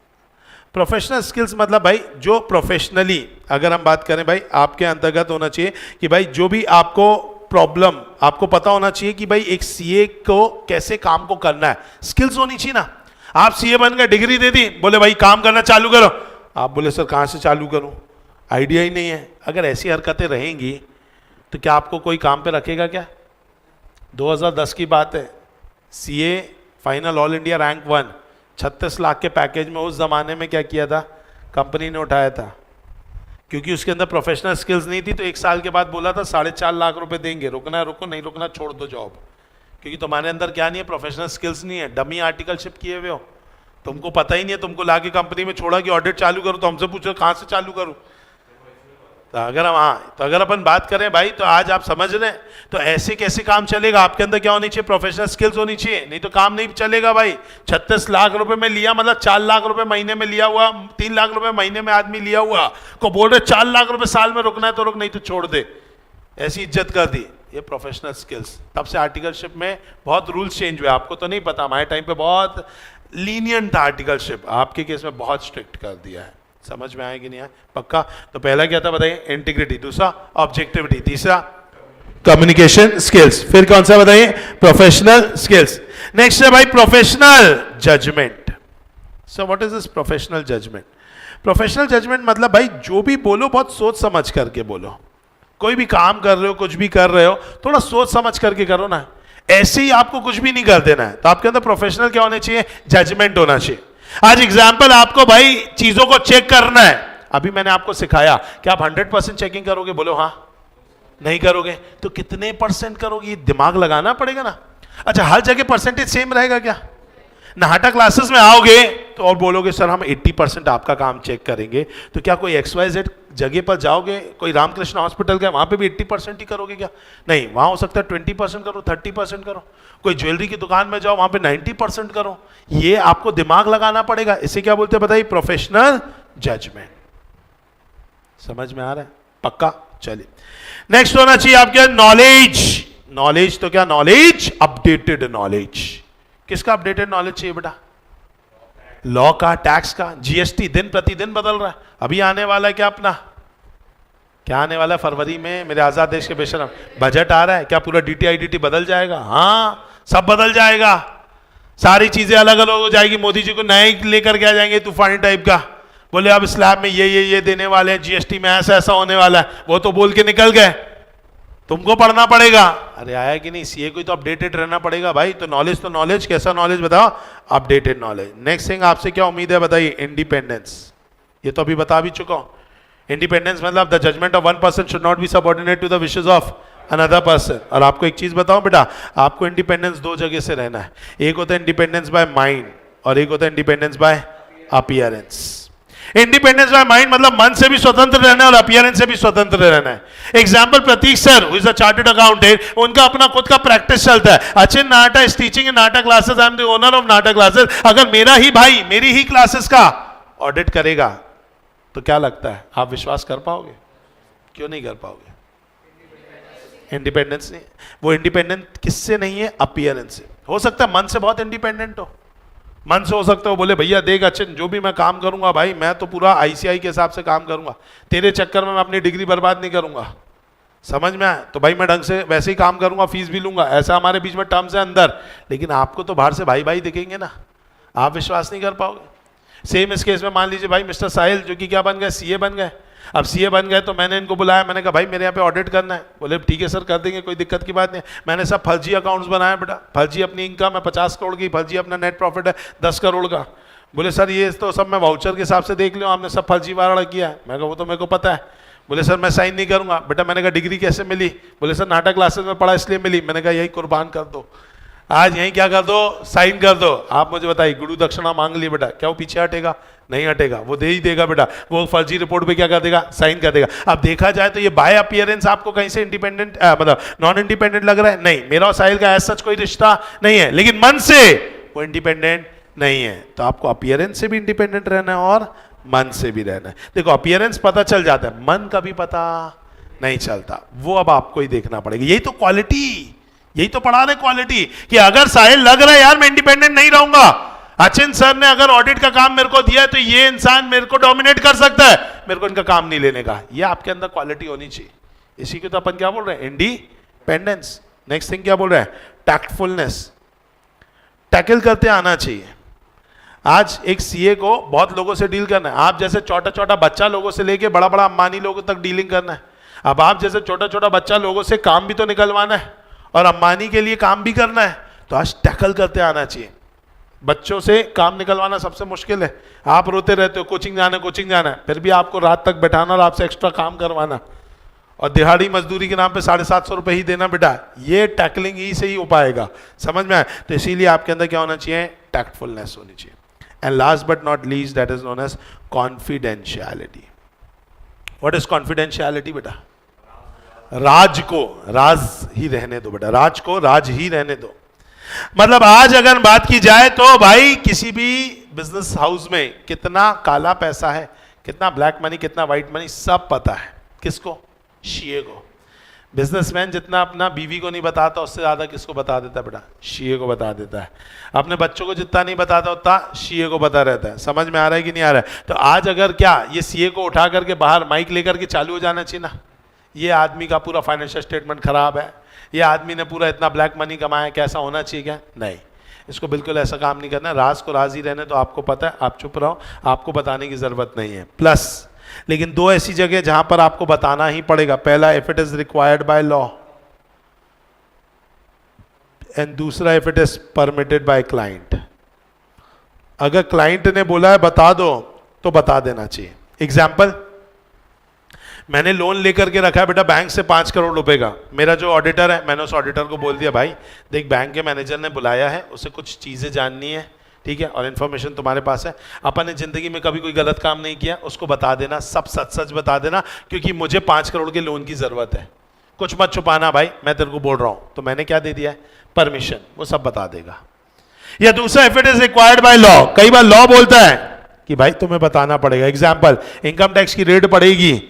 प्रोफेशनल स्किल्स मतलब भाई जो प्रोफेशनली, अगर हम बात करें भाई आपके अंतर्गत होना चाहिए कि भाई जो भी आपको प्रॉब्लम, आपको पता होना चाहिए कि भाई एक सीए को कैसे काम को करना है। स्किल्स होनी चाहिए ना। आप सीए बन गए, डिग्री दे दी, बोले भाई काम करना चालू करो, आप बोले सर कहां से चालू करूं, आइडिया ही नहीं है। अगर ऐसी हरकतें रहेंगी तो क्या आपको कोई काम पे रखेगा क्या? 2010 की बात है, CA final all India rank 1, 36 lakh के पैकेज में उस जमाने में क्या किया था? कंपनी ने उठाया था, क्योंकि उसके अंदर प्रोफेशनल स्किल्स नहीं थी। तो एक साल के बाद बोला था 4.5 लाख रुपए देंगे, रुकना है रुको, नहीं रुकना छोड़ दो जॉब, क्योंकि तुम्हारे अंदर क्या नहीं है? प्रोफेशनल स्किल्स नहीं है, डमी आर्टिकलशिप किए हुए हो, तुमको पता ही नहीं है। तुमको लाके कंपनी में छोड़ा कि ऑडिट चालू करो, तो हमसे पूछो कहां से चालू करूं। तो अगर अपन बात करें भाई, तो आज आप समझ रहे हैं, तो ऐसे कैसे काम चलेगा? आपके अंदर क्या होनी चाहिए? प्रोफेशनल स्किल्स होनी चाहिए, नहीं तो काम नहीं चलेगा भाई। 36 लाख रुपए में लिया, मतलब 4 लाख रुपए महीने में लिया हुआ, 3 लाख रुपए महीने में आदमी लिया हुआ को बोल रहे 4 लाख रुपए साल में रुकना है तो रुक, नहीं तो छोड़ दे। ऐसी इज्जत कर दी। ये प्रोफेशनल स्किल्स। तब से आर्टिकलशिप में बहुत रूल्स चेंज हुए, आपको तो नहीं पता, हमारे टाइम पे बहुत लीनियंट था आर्टिकलशिप, आपके केस में बहुत स्ट्रिक्ट कर दिया है। समझ में आया कि नहीं आया? पक्का? तो पहला क्या था बताइए? इंटीग्रिटी। दूसरा ऑब्जेक्टिविटी। तीसरा कम्युनिकेशन स्किल्स। फिर कौन सा बताइए? Professional skills. नेक्स्ट है भाई professional judgment. So what is this professional judgment? Professional judgment मतलब भाई जो भी बोलो बहुत सोच समझ करके बोलो। कोई भी काम कर रहे हो, कुछ भी कर रहे हो, थोड़ा सोच समझ करके करो ना। ऐसे ही आपको कुछ भी नहीं कर देना है। तो आपके अंदर प्रोफेशनल क्या होने चाहिए? जजमेंट होना चाहिए। आज एग्जाम्पल, आपको भाई चीजों को चेक करना है। अभी मैंने आपको सिखाया कि आप 100% चेकिंग करोगे? बोलो हाँ। नहीं करोगे तो कितने परसेंट करोगे? दिमाग लगाना पड़ेगा ना। अच्छा, हर जगह परसेंटेज सेम रहेगा क्या? नाटा क्लासेस में आओगे तो और बोलोगे सर हम 80% आपका काम चेक करेंगे, तो क्या कोई XYZ जगह पर जाओगे, कोई रामकृष्ण हॉस्पिटल का, वहां पे भी 80% ही करोगे क्या? नहीं, वहां हो सकता है 20% करो, 30% करो। कोई ज्वेलरी की दुकान में जाओ, वहां पे 90% करो। ये आपको दिमाग लगाना पड़ेगा। इसे क्या बोलते हैं बताइए? Professional judgment. समझ में आ रहा है? पक्का? चलिए नेक्स्ट होना चाहिए आपके नॉलेज। नॉलेज तो क्या? Knowledge, updated knowledge. किसका अपडेटेड नॉलेज चाहिए बेटा? लॉ का, टैक्स का, जीएसटी दिन प्रतिदिन बदल रहा है। अभी आने वाला है क्या अपना? क्या आने वाला है फरवरी में? मेरे आजाद देश के बेशरम बजट आ रहा है। क्या पूरा DTIDT बदल जाएगा? हाँ, सब बदल जाएगा। सारी चीजें अलग अलग हो जाएगी। मोदी जी को नए लेकर के आ जाएंगे तूफानी टाइप का। बोले अब स्लैब में ये देने वाले हैं, जीएसटी में ऐसा ऐसा होने वाला है। वो तो बोल के निकल गए, तुमको पढ़ना पड़ेगा। अरे आया कि नहीं? सीए को तो अपडेटेड रहना पड़ेगा भाई। तो नॉलेज, कैसा नॉलेज बताओ? Updated knowledge. नेक्स्ट थिंग, आपसे क्या उम्मीद है बताइए? इंडिपेंडेंस। ये तो अभी बता भी चुका हूं। इंडिपेंडेंस मतलब the judgment of one person should not be subordinate to the wishes of another person. और आपको एक चीज बताऊं बेटा, आपको इंडिपेंडेंस दो जगह से रहना है। एक होता है इंडिपेंडेंस बाय माइंड और एक होता है independence bye appearance. Independence by mind मतलब मन से भी स्वतंत्र रहना है और अपीयरेंस से भी स्वतंत्र रहना है। Example, Prateek sir who is a chartered accountant, उनका अपना खुद का प्रैक्टिस चलता है। Achin Nata is teaching in Nata classes, I am the owner of Nata classes. अगर मेरा ही भाई मेरी ही क्लासेस का ऑडिट करेगा तो क्या लगता है आप विश्वास कर पाओगे? क्यों नहीं कर पाओगे? इंडिपेंडेंस नहीं। वो इंडिपेंडेंट किससे नहीं है? अपीयरेंस से। हो सकता है मन से बहुत इंडिपेंडेंट हो, मन से हो सकता है बोले भैया देख अच्छन, जो भी मैं काम करूंगा भाई मैं तो पूरा ICI के हिसाब से काम करूंगा, तेरे चक्कर में मैं अपनी डिग्री बर्बाद नहीं करूंगा। समझ में आया? तो भाई मैं ढंग से वैसे ही काम करूंगा, फीस भी लूंगा। ऐसा हमारे बीच में टर्म्स है अंदर। लेकिन आपको तो बाहर से भाई भाई दिखेंगे ना, आप विश्वास नहीं कर पाओगे। सेम इस केस में मान लीजिए भाई मिस्टर साहिल जो कि क्या बन गए? CA बन गए। अब CA बन गए तो मैंने इनको बुलाया, मैंने कहा भाई मेरे यहाँ पे ऑडिट करना है। बोले ठीक है सर कर देंगे, कोई दिक्कत की बात नहीं। मैंने सब फर्जी अकाउंट्स बनाया बेटा। फर्जी अपनी इनकम है 50 करोड़ की, फर्जी अपना नेट प्रॉफिट है 10 करोड़ का। बोले सर ये तो सब मैं वाउचर के हिसाब से देख लो, आपने सब फर्जी वाला किया है। मैं कहा वो तो मेरे को पता है। बोले सर मैं साइन नहीं करूंगा। बेटा मैंने कहा डिग्री कैसे मिली? बोले सर नाटक क्लासेस में पढ़ा इसलिए मिली। मैंने कहा यही कुर्बान कर दो, आज यहीं क्या कर दो? साइन कर दो। आप मुझे बताइए, गुरु दक्षिणा मांग लिए बेटा, क्या वो पीछे हटेगा? नहीं हटेगा, वो दे ही देगा बेटा। वो फर्जी रिपोर्ट पे क्या कर देगा? साइन कर देगा। अब देखा जाए तो ये बाय अपीयरेंस आपको कहीं से इंडिपेंडेंट मतलब नॉन इंडिपेंडेंट लग रहा है? नहीं, मेरा और साहिल का ऐसा सच कोई रिश्ता नहीं है, लेकिन मन से वो इंडिपेंडेंट नहीं है। तो आपको अपीयरेंस से भी इंडिपेंडेंट रहना है और मन से भी रहना है। देखो अपीयरेंस पता चल जाता है, मन का भी पता नहीं चलता। वो अब आपको ही देखना पड़ेगा। यही तो क्वालिटी, यही तो पढ़ा रहे क्वालिटी, कि अगर साहिल लग रहा है यार मैं इंडिपेंडेंट नहीं रहूंगा, अचिन सर ने अगर ऑडिट का काम मेरे को दिया है तो ये इंसान मेरे को डोमिनेट कर सकता है, मेरे को इनका काम नहीं लेने का। ये आपके अंदर क्वालिटी होनी चाहिए। इसी को तो अपन क्या बोल रहे हैं? इंडिपेंडेंस। नेक्स्ट थिंग क्या बोल रहे हैं? टैक्टफुलनेस। टैकल करते आना चाहिए। आज एक सीए को बहुत लोगों से डील करना है। आप जैसे छोटा छोटा बच्चा लोगों से लेके बड़ा बड़ा अंबानी लोगों तक डीलिंग करना है। अब आप जैसे छोटा छोटा बच्चा लोगों से काम भी तो निकलवाना है और अंबानी के लिए काम भी करना है। तो आज टैकल करते आना चाहिए। बच्चों से काम निकलवाना सबसे मुश्किल है। आप रोते रहते हो कोचिंग जाना है, फिर भी आपको रात तक बैठाना और आपसे एक्स्ट्रा काम करवाना और दिहाड़ी मजदूरी के नाम पे 750 रुपए ही देना बेटा। ये टैकलिंग ही से ही हो पाएगा। समझ में आया? तो इसीलिए आपके अंदर क्या होना चाहिए? टैक्टफुलनेस होनी चाहिए। And last but not least, that is known as confidentiality. What is confidentiality बेटा? राज को राज ही रहने दो बेटा, राज को राज ही रहने दो। मतलब आज अगर बात की जाए तो भाई किसी भी बिजनेस हाउस में कितना काला पैसा है, कितना ब्लैक मनी, कितना व्हाइट मनी, सब पता है। किसको? सीए को। बिजनेसमैन जितना अपना बीवी को नहीं बताता उससे ज्यादा किसको बता देता है बेटा? सीए को बता देता है। अपने बच्चों को जितना नहीं बताता उतना सीए को बता रहता है। समझ में आ रहा है कि नहीं आ रहा है? तो आज अगर क्या ये सीए को उठा करके बाहर माइक लेकर के चालू हो जाना चाहिए ना, ये आदमी का पूरा फाइनेंशियल स्टेटमेंट खराब है, ये आदमी ने पूरा इतना ब्लैक मनी कमाया, कैसा होना चाहिए क्या? नहीं, इसको बिल्कुल ऐसा काम नहीं करना। राज को राज ही रहने तो आपको पता है, आप चुप रहो, आपको बताने की जरूरत नहीं है। प्लस लेकिन दो ऐसी जगह जहां पर आपको बताना ही पड़ेगा। पहला, if it is required by law, and दूसरा, if it is permitted by client. अगर क्लाइंट ने बोला है बता दो तो बता देना चाहिए। एग्जाम्पल, मैंने लोन लेकर के रखा है बेटा बैंक से 5 करोड़ रुपए का। मेरा जो ऑडिटर है, मैंने उस ऑडिटर को बोल दिया भाई देख बैंक के मैनेजर ने बुलाया है, उसे कुछ चीज़ें जाननी है, ठीक है, और इन्फॉर्मेशन तुम्हारे पास है। अपन ने जिंदगी में कभी कोई गलत काम नहीं किया, उसको बता देना, सब सच सच बता देना, क्योंकि मुझे 5 करोड़ के लोन की जरूरत है, कुछ मत छुपाना भाई, मैं तेरे को बोल रहा हूं। तो मैंने क्या दे दिया है? परमिशन, वो सब बता देगा। या दूसरा, if it is required by law, कई बार लॉ बोलता है कि भाई तुम्हें बताना पड़ेगा। एग्जाम्पल, इनकम टैक्स की रेड पड़ेगी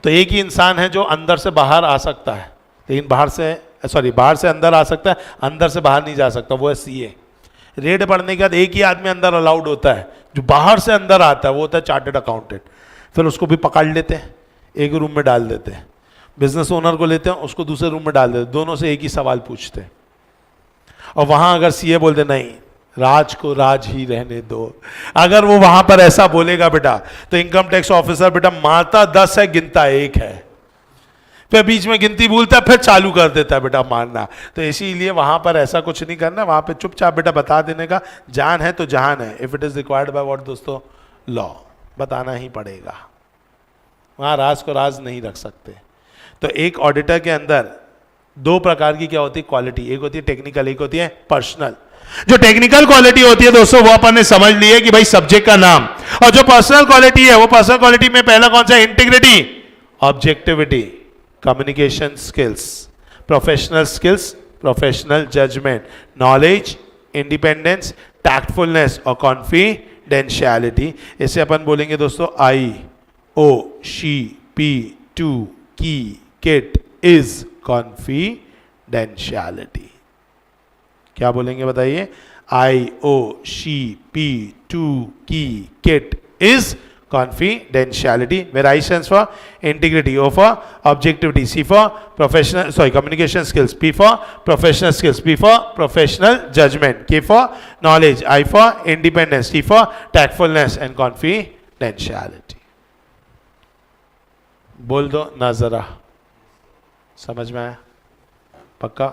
तो एक ही इंसान है जो अंदर से बाहर आ सकता है, लेकिन बाहर से अंदर आ सकता है, अंदर से बाहर नहीं जा सकता, वो है सीए। रेड पड़ने के बाद एक ही आदमी अंदर अलाउड होता है, जो बाहर से अंदर आता है वो होता है चार्टेड अकाउंटेंट। फिर उसको भी पकड़ लेते हैं, एक रूम में डाल देते हैं, बिजनेस ओनर को लेते हैं, उसको दूसरे रूम में डाल देते हैं, दोनों से एक ही सवाल पूछते हैं। और वहां अगर सीए बोलते नहीं, राज को राज ही रहने दो, अगर वो वहां पर ऐसा बोलेगा बेटा, तो इनकम टैक्स ऑफिसर बेटा मारता 10 है, गिनता 1 है, फिर बीच में गिनती भूलता है, फिर चालू कर देता है बेटा मारना। तो इसीलिए वहां पर ऐसा कुछ नहीं करना, वहां पे चुपचाप बेटा बता देने का। जान है तो जहान है। If it is required by what दोस्तों? लॉ, बताना ही पड़ेगा, वहां राज को राज नहीं रख सकते। तो एक ऑडिटर के अंदर 2 प्रकार की क्या होती है? क्वालिटी। एक होती है टेक्निकल, एक होती है पर्सनल। जो टेक्निकल क्वालिटी होती है दोस्तों, वो अपन ने समझ ली है कि भाई सब्जेक्ट का नाम। और जो पर्सनल क्वालिटी है, वो पर्सनल क्वालिटी में पहला कौन सा है? Integrity, objectivity, communication skills, professional skills, professional judgement, knowledge, independence, tactfulness और कॉन्फिडेंशियलिटी। इसे अपन बोलेंगे दोस्तों IOCP2 की किट इज कॉन्फिडेंशियलिटी। क्या बोलेंगे बताइए? IOCP2 की kit is confidentiality, where I stands for integrity, O for objectivity, C for communication skills, P for professional skills, P for professional judgment, K for knowledge, I for independence, T for tactfulness and confidentiality. बोल दो ना जरा, समझ में आया? पक्का?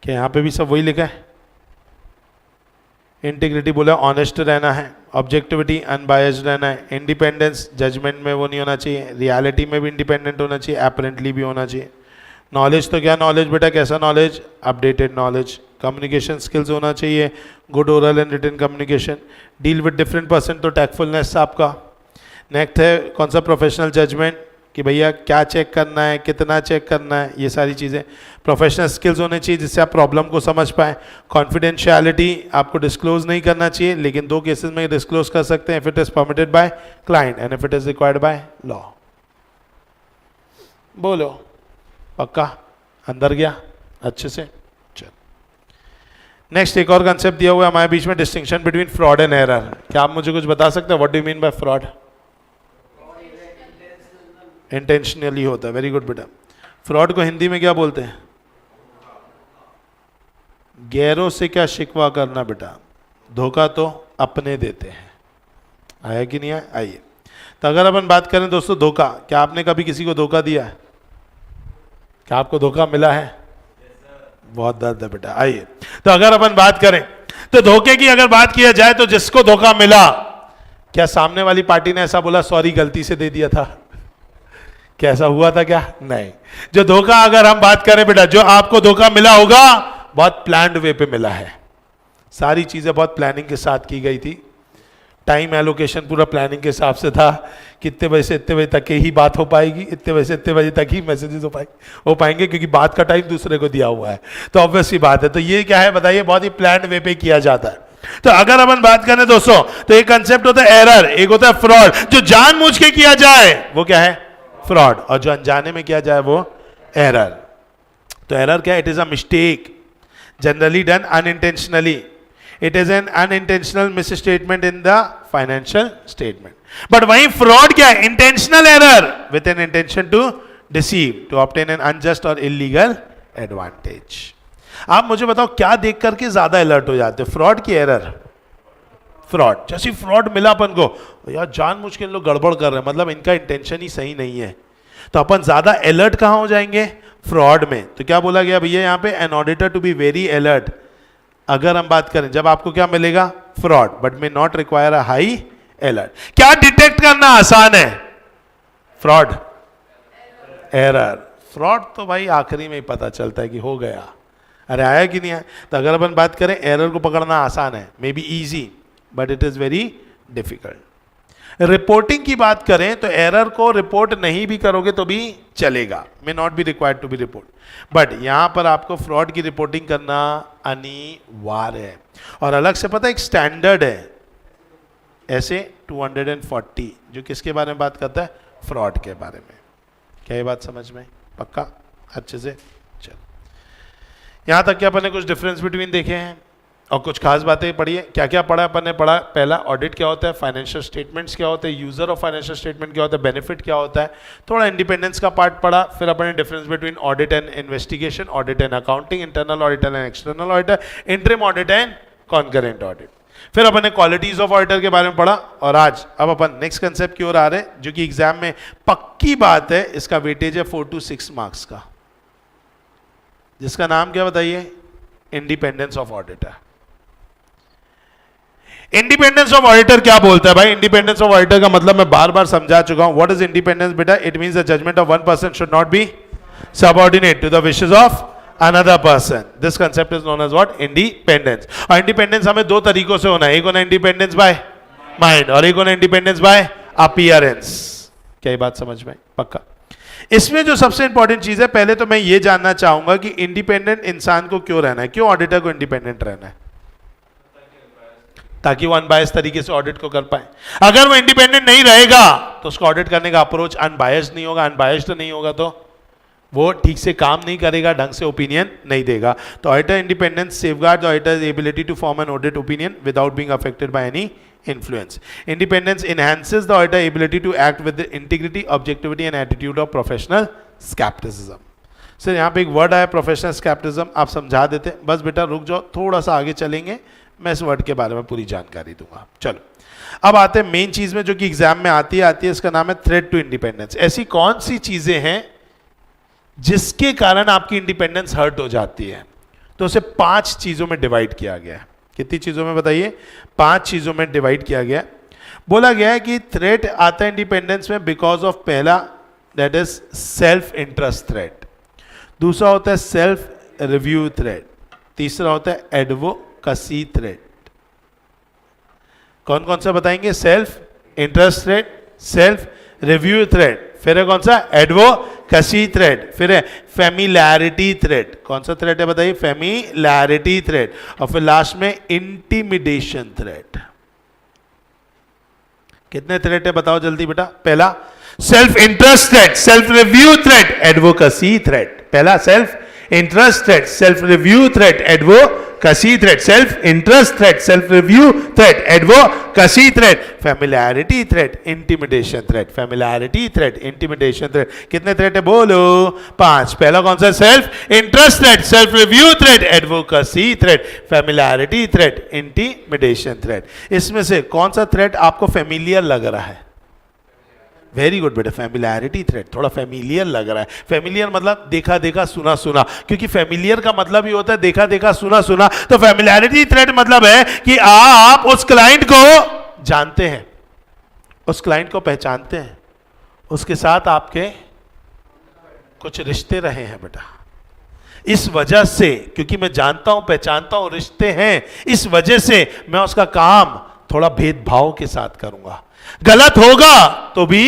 क्या यहाँ पे भी सब वही लिखा है? इंटीग्रिटी बोला ऑनेस्ट रहना है, ऑब्जेक्टिविटी अनबायस्ड रहना है, इंडिपेंडेंस जजमेंट में वो नहीं होना चाहिए, रियलिटी में भी इंडिपेंडेंट होना चाहिए, अपरेंटली भी होना चाहिए। नॉलेज तो क्या नॉलेज बेटा? कैसा knowledge? Updated knowledge. Communication skills होना चाहिए, good oral and written communication, deal with different person, तो टैक्टफुलनेस आपका। नेक्स्ट है कौन सा? प्रोफेशनल जजमेंट, कि भैया क्या चेक करना है, कितना चेक करना है, ये सारी चीज़ें। प्रोफेशनल स्किल्स होने चाहिए जिससे आप प्रॉब्लम को समझ पाएँ। कॉन्फिडेंशियलिटी, आपको डिस्क्लोज नहीं करना चाहिए, लेकिन 2 केसेस में डिस्क्लोज कर सकते हैं, if it is permitted by client and if it is required by law. बोलो पक्का? अंदर गया अच्छे से? चल नेक्स्ट एक और कंसेप्ट दिया हुआ है हमारे बीच में, distinction between fraud and error. क्या आप मुझे कुछ बता सकते हैं? What do you mean by fraud? Intentionally होता है। वेरी गुड बेटा। फ्रॉड को हिंदी में क्या बोलते हैं? गैरों से क्या शिकवा करना बेटा, धोखा तो अपने देते हैं। आया कि नहीं आया? आइए। तो अगर अपन बात करें दोस्तों धोखा, क्या आपने कभी किसी को धोखा दिया है? क्या आपको धोखा मिला है? बहुत दर्द है बेटा। आइए, तो अगर अपन बात करें तो धोखे की अगर बात किया जाए तो जिसको धोखा मिला, क्या सामने वाली पार्टी ने ऐसा बोला सॉरी गलती से दे दिया था? कैसा हुआ था क्या? नहीं। जो धोखा अगर हम बात करें बेटा, जो आपको धोखा मिला होगा बहुत प्लान्ड वे पे मिला है, सारी चीजें बहुत प्लानिंग के साथ की गई थी, टाइम एलोकेशन पूरा प्लानिंग के हिसाब से था, कितने बजे से इतने बजे तक ही बात हो पाएगी, इतने बजे से इतने बजे तक ही मैसेजेस हो पाएंगे, क्योंकि बात का टाइम दूसरे को दिया हुआ है, तो ऑब्वियसली बात है। तो ये क्या है बताइए? बहुत ही प्लान्ड वे पे किया जाता है। तो अगर अपन बात करें दोस्तों, तो एक कंसेप्ट होता है एरर, एक होता है फ्रॉड। जो जानबूझ के किया जाए वो क्या है? फ्रॉड। और जो अनजाने में किया जाए वो एरर। तो एरर क्या है? It is a mistake generally done unintentionally. It is an unintentional misstatement in the financial statement. But वहीं फ्रॉड क्या है? Intentional error with an intention to deceive, to obtain an unjust और illegal advantage. आप मुझे बताओ क्या देख करके ज्यादा अलर्ट हो जाते हो, फ्रॉड की एरर? फ्रॉड। जैसे फ्रॉड मिला अपन को, यार जानबूझ के लोग गड़बड़ कर रहे हैं, मतलब इनका इंटेंशन ही सही नहीं है, तो अपन ज्यादा अलर्ट कहां हो जाएंगे? फ्रॉड में। तो क्या बोला गया भैया यहां पे? An auditor to be very alert. अगर हम बात करें जब आपको क्या मिलेगा? Fraud, but may not require a high alert. क्या डिटेक्ट करना आसान है? Fraud, error. फ्रॉड तो भाई आखिरी में ही पता चलता है कि हो गया, अरे आया कि नहीं आया। तो अगर अपन बात करें एरर को पकड़ना आसान है, may be easy, but it is very difficult. Reporting की बात करें तो एरर को रिपोर्ट नहीं भी करोगे तो भी चलेगा, may not be required to be report, but यहां पर आपको फ्रॉड की रिपोर्टिंग करना अनिवार्य है। और अलग से पता है एक स्टैंडर्ड है ऐसे 240 जो किसके बारे में बात करता है? फ्रॉड के बारे में। क्या ये बात समझ में? पक्का? अच्छे से चल। यहां तक क्या अपन ने कुछ डिफरेंस बिटवीन देखे हैं और कुछ खास बातें पढ़ी है। क्या क्या पढ़ा अपन ने? पढ़ा पहला ऑडिट क्या होता है, फाइनेंशियल स्टेटमेंट्स क्या होते हैं, यूजर ऑफ फाइनेंशियल स्टेटमेंट क्या होता है, बेनिफिट क्या होता है, थोड़ा इंडिपेंडेंस का पार्ट पढ़ा। फिर अपन ने difference between audit and investigation, audit and accounting, internal auditor and external auditor, interim audit and concurrent audit. फिर अपन ने क्वालिटीज ऑफ ऑडिटर के बारे में पढ़ा। और आज अब अपन नेक्स्ट कंसेप्ट की ओर आ रहे हैं जो कि एग्जाम में पक्की बात है, इसका वेटेज है 4 to 6 मार्क्स का, जिसका नाम क्या बताइए? Independence of auditor. Independence of auditor क्या बोलता है भाई? इंडिपेंडेंस ऑफ ऑडिटर का मतलब मैं बार बार समझा चुका हूं। व्हाट इज इंडिपेंडेंस बेटा? It means the judgment of one person should not be subordinate to the wishes of another person. This concept is known as what? Independence. और इंडिपेंडेंस हमें दो तरीकों से होना है, एक होना इंडिपेंडेंस बाय माइंड और एक होना इंडिपेंडेंस बाय अपीयरेंस। क्या ये बात समझ में? पक्का? इसमें जो सबसे इंपॉर्टेंट चीज है, पहले तो मैं ये जानना चाहूंगा कि इंडिपेंडेंट इंसान को क्यों रहना है, क्यों ऑडिटर को इंडिपेंडेंट रहना है? ताकि वो अनबायस तरीके से ऑडिट को कर पाए। अगर वो इंडिपेंडेंट नहीं रहेगा तो उसको ऑडिट करने का अप्रोच अनबायस्ड नहीं होगा, अनबायस्ड नहीं होगा तो वो ठीक से काम नहीं करेगा, ढंग से ओपिनियन नहीं देगा। तो auditor independence safeguard the auditor's ability to form an audit opinion without being affected by any influence. Independence enhances the auditor ability to act with the integrity, objectivity and attitude of professional skepticism. Sir यहाँ पे एक word आया professional स्कैप्टिज्म, आप समझा देते? बस बेटा रुक जाओ, थोड़ा सा आगे चलेंगे, मैं इस वर्ड के बारे में पूरी जानकारी दूंगा। चलो अब आते हैं मेन चीज में जो कि एग्जाम में आती है, इसका नाम है थ्रेट टू इंडिपेंडेंस। ऐसी कौन सी चीजें हैं जिसके कारण आपकी इंडिपेंडेंस हर्ट हो जाती है? तो उसे 5 चीजों में डिवाइड किया गया है। कितनी चीजों में बताइए? 5 चीजों में डिवाइड किया गया। बोला गया है कि थ्रेट आता है इंडिपेंडेंस में बिकॉज ऑफ, पहला that is self interest threat, दूसरा होता है सेल्फ रिव्यू थ्रेट, तीसरा होता है एडवोकेसी थ्रेट। कौन कौन सा बताएंगे? Self interest threat, self review threat, फिर है कौन सा? एडवोकेसी थ्रेट, फिर है फेमिलैरिटी थ्रेट। कौन सा थ्रेट है बताइए? Familiarity threat. और फिर लास्ट में इंटिमिडेशन थ्रेट। कितने थ्रेट है बताओ जल्दी बेटा? पहला self interest threat, self review threat, advocacy threat. पहला self interest threat, self review threat, advocacy threat, self interest threat, self review threat, advocacy threat, familiarity threat, intimidation threat. Familiarity threat, intimidation threat, कितने threat है बोलो? 5। पहला कौन सा? Self interest threat, self review threat, advocacy threat, familiarity threat, intimidation threat. इसमें से कौन सा थ्रेट आपको फेमिलियर लग रहा है? वेरी गुड बेटा, फेमिलियरिटी थ्रेट थोड़ा फेमिलियर लग रहा है। फेमिलियर मतलब देखा देखा सुना सुना, क्योंकि फेमिलियर का मतलब ही होता है देखा देखा सुना सुना। तो फेमिलियरिटी थ्रेट मतलब है कि आप उस क्लाइंट को जानते हैं, उस क्लाइंट को पहचानते हैं, उसके साथ आपके कुछ रिश्ते रहे हैं बेटा। इस वजह से, क्योंकि मैं जानता हूं, पहचानता हूं, रिश्ते हैं, इस वजह से मैं उसका काम थोड़ा भेदभाव के साथ करूंगा, गलत होगा तो भी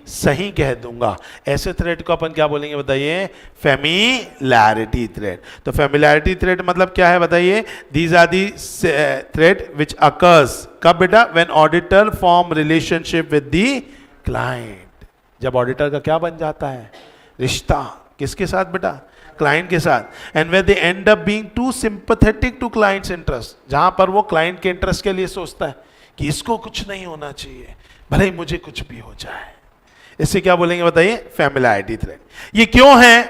सही कह दूंगा। ऐसे थ्रेट को अपन क्या बोलेंगे बताइए? Familiarity threat. तो फेमिलैरिटी थ्रेट मतलब क्या है बताइए? These are the threat which occurs कब बेटा? When auditor form relationship with the client. जब ऑडिटर का क्या बन जाता है? रिश्ता। किसके साथ बेटा? क्लाइंट के साथ। And where they end up being to sympathetic to client's interest, जहां पर वो क्लाइंट के इंटरेस्ट के लिए सोचता है कि इसको कुछ नहीं होना चाहिए, भले ही मुझे कुछ भी हो जाए। इससे क्या बोलेंगे बताइए? Familiarity threat. ये क्यों है?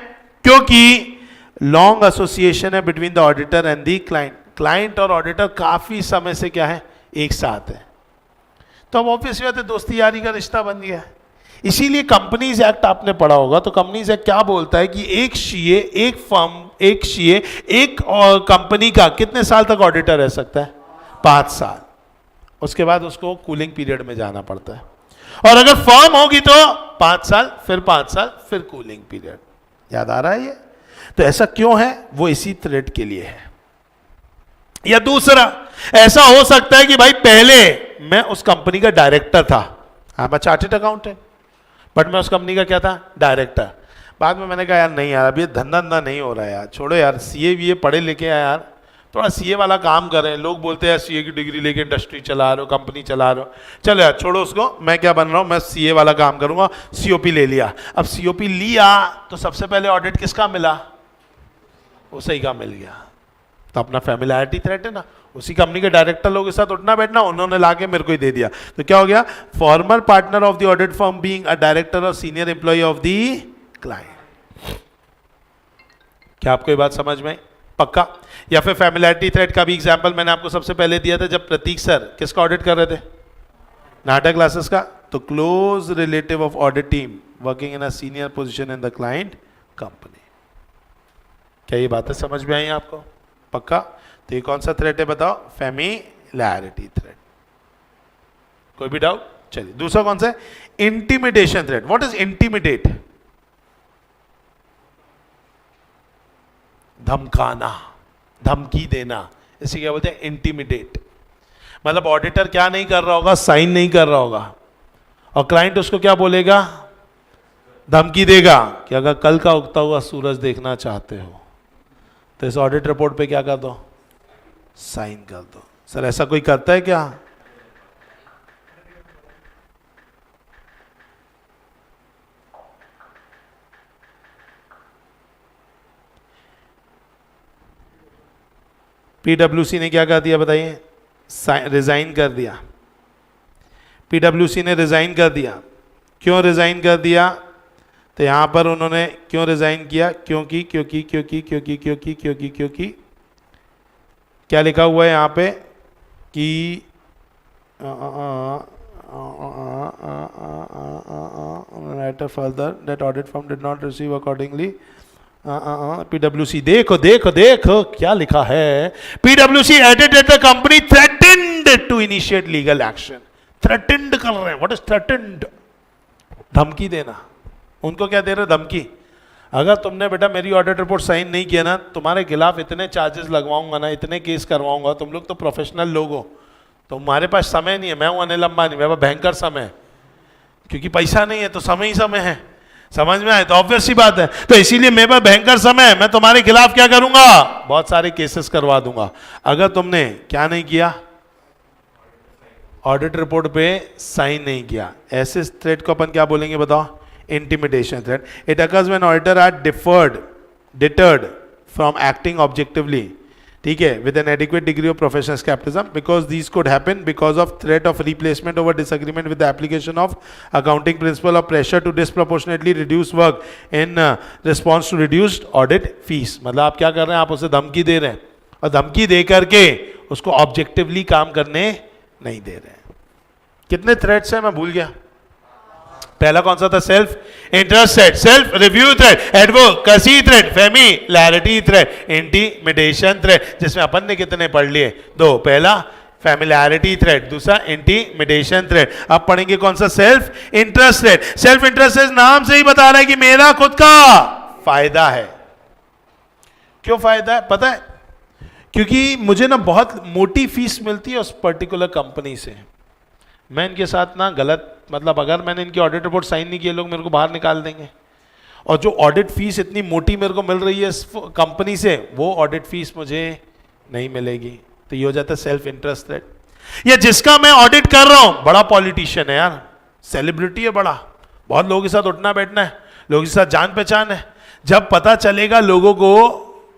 क्योंकि लॉन्ग एसोसिएशन है between the auditor and the client. Client और ऑडिटर काफी समय से क्या है? एक साथ है। तो अब ऑब्वियस बात है, दोस्ती यारी का रिश्ता बन गया है। इसीलिए कंपनीज एक्ट आपने पढ़ा होगा, तो कंपनीज एक्ट क्या बोलता है कि एक सीए, एक फर्म, एक सीए, एक कंपनी का कितने साल तक ऑडिटर रह सकता है? 5 साल। उसके बाद उसको कूलिंग पीरियड में जाना पड़ता है। और अगर फर्म होगी तो 5 साल, फिर 5 साल, फिर कूलिंग पीरियड। याद आ रहा है ये? तो ऐसा क्यों है? वो इसी थ्रेड के लिए है। या दूसरा, ऐसा हो सकता है कि भाई पहले मैं उस कंपनी का डायरेक्टर था, I am a chartered accountant, but मैं उस कंपनी का क्या था? डायरेक्टर। बाद में मैंने कहा यार नहीं यार, अब ये धंधा नहीं हो रहा है यार, छोड़ो यार, सीए वीए पढ़े लिखे हैं यार, थोड़ा सीए वाला काम करें। लोग बोलते हैं सीए की डिग्री लेके इंडस्ट्री चला रहे हो, कंपनी चला रहे हो, चलो यार छोड़ो उसको, मैं क्या बन रहा हूँ, मैं सीए वाला काम करूंगा। सीओपी ले लिया। अब सीओपी लिया तो सबसे पहले ऑडिट किसका मिला? उसी का मिल गया। तो अपना फैमिलियरिटी थ्रेट है ना, उसी कंपनी के डायरेक्टर लोगों के साथ उठना बैठना, उन्होंने लाके मेरे को ही दे दिया। तो क्या हो गया? Former partner of the audit firm being a director और senior employee of the client. क्या आपको ये बात समझ में? पक्का? या फिर फैमिलियरिटी थ्रेट का भी एग्जांपल मैंने आपको सबसे पहले दिया था, जब प्रतीक सर किसका ऑडिट कर रहे थे? नाटक क्लासेस का। तो close relative of audit team working in a senior position in the client company. क्या ये बातें समझ में आई आपको? पक्का? तो ये कौन सा थ्रेट है बताओ? Familiarity threat. कोई भी डाउट? चलिए दूसरा कौन सा है? Intimidation threat. What is intimidate? धमकाना, धमकी देना, इसे क्या बोलते हैं? इंटिमिडेट। मतलब ऑडिटर क्या नहीं कर रहा होगा? साइन नहीं कर रहा होगा, और क्लाइंट उसको क्या बोलेगा? धमकी देगा कि अगर कल का उगता हुआ सूरज देखना चाहते हो तो इस ऑडिट रिपोर्ट पे क्या कर दो? साइन कर दो। सर ऐसा कोई करता है क्या? पीडब्ल्यूसी ने क्या कर दिया बताइए? रिजाइन कर दिया। पीडब्ल्यूसी ने रिजाइन कर दिया। क्यों रिजाइन कर दिया? तो यहां पर उन्होंने क्यों रिजाइन किया? क्योंकि क्योंकि क्योंकि क्योंकि क्योंकि क्योंकि क्योंकि क्या लिखा हुआ है यहां पे कि right further that audit firm did not receive accordingly पीडब्ल्यूसी। देखो देखो देखो क्या लिखा है? पीडब्ल्यूसी added that the company threatened to initiate legal action. Threatened कर रहे हैं। What is threatened? धमकी देना। उनको क्या दे रहे? धमकी। अगर तुमने बेटा मेरी ऑडिट रिपोर्ट साइन नहीं किया ना, तुम्हारे खिलाफ इतने चार्जेस लगवाऊंगा ना, इतने केस करवाऊंगा। तुम लोग तो प्रोफेशनल लोग हो, तुम्हारे पास समय नहीं है। मैं हूं अनिल अंबानी, मेरे पास भयंकर समय है, क्योंकि पैसा नहीं है तो समय ही समय है। समझ में आए? तो ऑब्वियस सी बात है। तो इसीलिए मेरे पास भयंकर समय है, मैं तुम्हारे खिलाफ क्या करूंगा? बहुत सारे केसेस करवा दूंगा। अगर तुमने क्या नहीं किया? ऑडिट रिपोर्ट पे साइन नहीं किया। ऐसे थ्रेट को अपन क्या बोलेंगे बताओ? Intimidation threat. It occurs when auditor are deterred from acting objectively, ठीक है, with an adequate degree of professional scepticism, because these could happen because of threat of replacement over disagreement with the application of accounting principle और pressure to disproportionately reduce work in response to reduced audit fees. मतलब आप क्या कर रहे हैं? आप उसे धमकी दे रहे हैं, और धमकी दे करके उसको ऑब्जेक्टिवली काम करने नहीं दे रहे हैं। कितने थ्रेट्स हैं मैं भूल गया। पहला कौन सा था? Self interest threat, self review threat, advocacy threat, familiarity threat, intimidation threat, जिसमें अपन ने कितने पढ़ लिए? 2। पहला फैमिलियरिटी थ्रेट, दूसरा इंटिमिडेशन थ्रेट। अब पढ़ेंगे कौन सा? Self interest threat. Self interest threat नाम से ही बता रहा है कि मेरा खुद का फायदा है। क्यों फायदा है पता है? क्योंकि मुझे ना बहुत मोटी फीस मिलती है उस पर्टिकुलर कंपनी से। मैं इनके साथ ना गलत, मतलब अगर मैंने इनकी ऑडिट रिपोर्ट साइन नहीं किए, लोग मेरे को बाहर निकाल देंगे। और जो ऑडिट फीस इतनी मोटी मेरे को मिल रही है इस कंपनी से, वो ऑडिट फीस मुझे नहीं मिलेगी। तो ये हो जाता है सेल्फ इंटरेस्ट थ्रेट। या जिसका मैं ऑडिट कर रहा हूं, बड़ा पॉलिटिशियन है यार, सेलिब्रिटी है बड़ा, बहुत लोगों के साथ उठना बैठना है, लोगों के साथ जान पहचान है। जब पता चलेगा लोगों को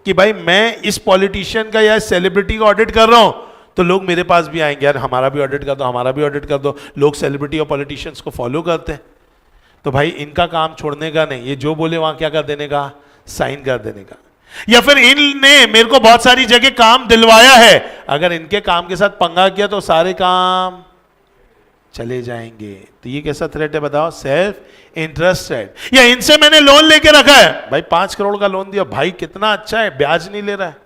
कि भाई मैं इस पॉलिटिशियन का या सेलिब्रिटी का ऑडिट कर रहा हूं, तो लोग मेरे पास भी आएंगे, यार हमारा भी ऑडिट कर दो, हमारा भी ऑडिट कर दो। लोग सेलिब्रिटी और पॉलिटिशियंस को फॉलो करते हैं, तो भाई इनका काम छोड़ने का नहीं, ये जो बोले वहां क्या कर देने का, साइन कर देने का। या फिर इनने मेरे को बहुत सारी जगह काम दिलवाया है, अगर इनके काम के साथ पंगा किया तो सारे काम चले जाएंगे। तो ये कैसा थ्रेट है बताओ, सेल्फ इंटरेस्टेड। या इनसे मैंने लोन लेके रखा है, भाई 5 करोड़ का लोन दिया, भाई कितना अच्छा है, ब्याज नहीं ले रहा है।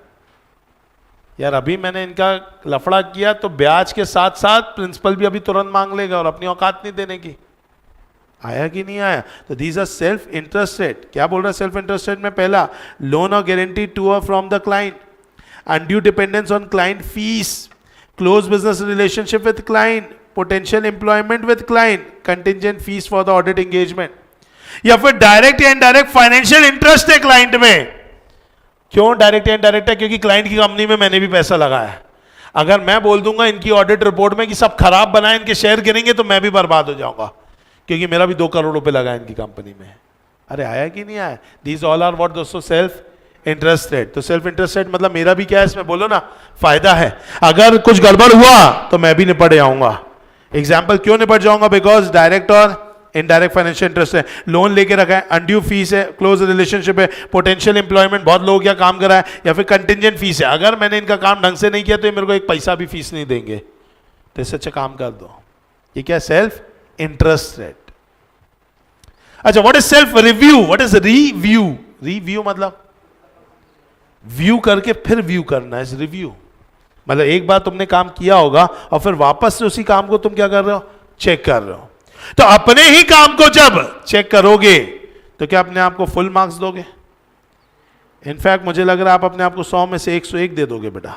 यार अभी मैंने इनका लफड़ा किया तो ब्याज के साथ साथ प्रिंसिपल भी अभी तुरंत मांग लेगा और अपनी औकात नहीं देने की। आया कि नहीं आया? तो दीज आर सेल्फ इंटरेस्टेड। क्या बोल रहा है सेल्फ इंटरेस्टेड में? पहला, लोन और गारंटी टू और from the client, undue dependence on client fees, close business relationship with client, potential employment with client, contingent fees for the audit engagement. या फिर डायरेक्ट या इनडायरेक्ट फाइनेंशियल इंटरेस्ट है client में। क्यों direct या indirect है? क्योंकि क्लाइंट की कंपनी में मैंने भी पैसा लगाया है। अगर मैं बोल दूंगा इनकी ऑडिट रिपोर्ट में कि सब खराब बनाए, इनके शेयर गिरेंगे, तो मैं भी बर्बाद हो जाऊंगा, क्योंकि मेरा भी 2 करोड़ रुपए लगा इनकी कंपनी में। अरे आया कि नहीं आया? दीज ऑल आर व्हाट दोस्तों, सेल्फ इंटरेस्टेड। तो सेल्फ इंटरेस्टेड मतलब मेरा भी क्या है इसमें, बोलो ना, फायदा है। अगर कुछ गड़बड़ हुआ तो मैं भी निपट जाऊंगा। एग्जाम्पल, क्यों निपट जाऊंगा? बिकॉज डायरेक्ट और इनडायरेक्ट फाइनेंशियल इंटरेस्ट है, लोन लेके रखा है, अनड्यू फीस है, क्लोज रिलेशनशिप है, पोटेंशियल एम्प्लॉयमेंट, बहुत लोग क्या काम करा है, या फिर कंटिजेंट फीस है, अगर मैंने इनका काम ढंग से नहीं किया तो ये मेरे को 1 पैसा भी फीस नहीं देंगे, तो इससे अच्छा काम कर दो। ये क्या, सेल्फ इंटरेस्टेड। अच्छा, what is self review? What is review? Review मतलब व्यू करके फिर व्यू करना, इज रिव्यू। मतलब एक बार तुमने काम किया होगा और फिर वापस से उसी काम को तुम क्या कर रहे हो, चेक कर रहे हो। तो अपने ही काम को जब चेक करोगे तो क्या अपने आप को फुल मार्क्स दोगे? इनफैक्ट मुझे लग रहा है आप अपने आप को 100 में से 101 दे दोगे बेटा।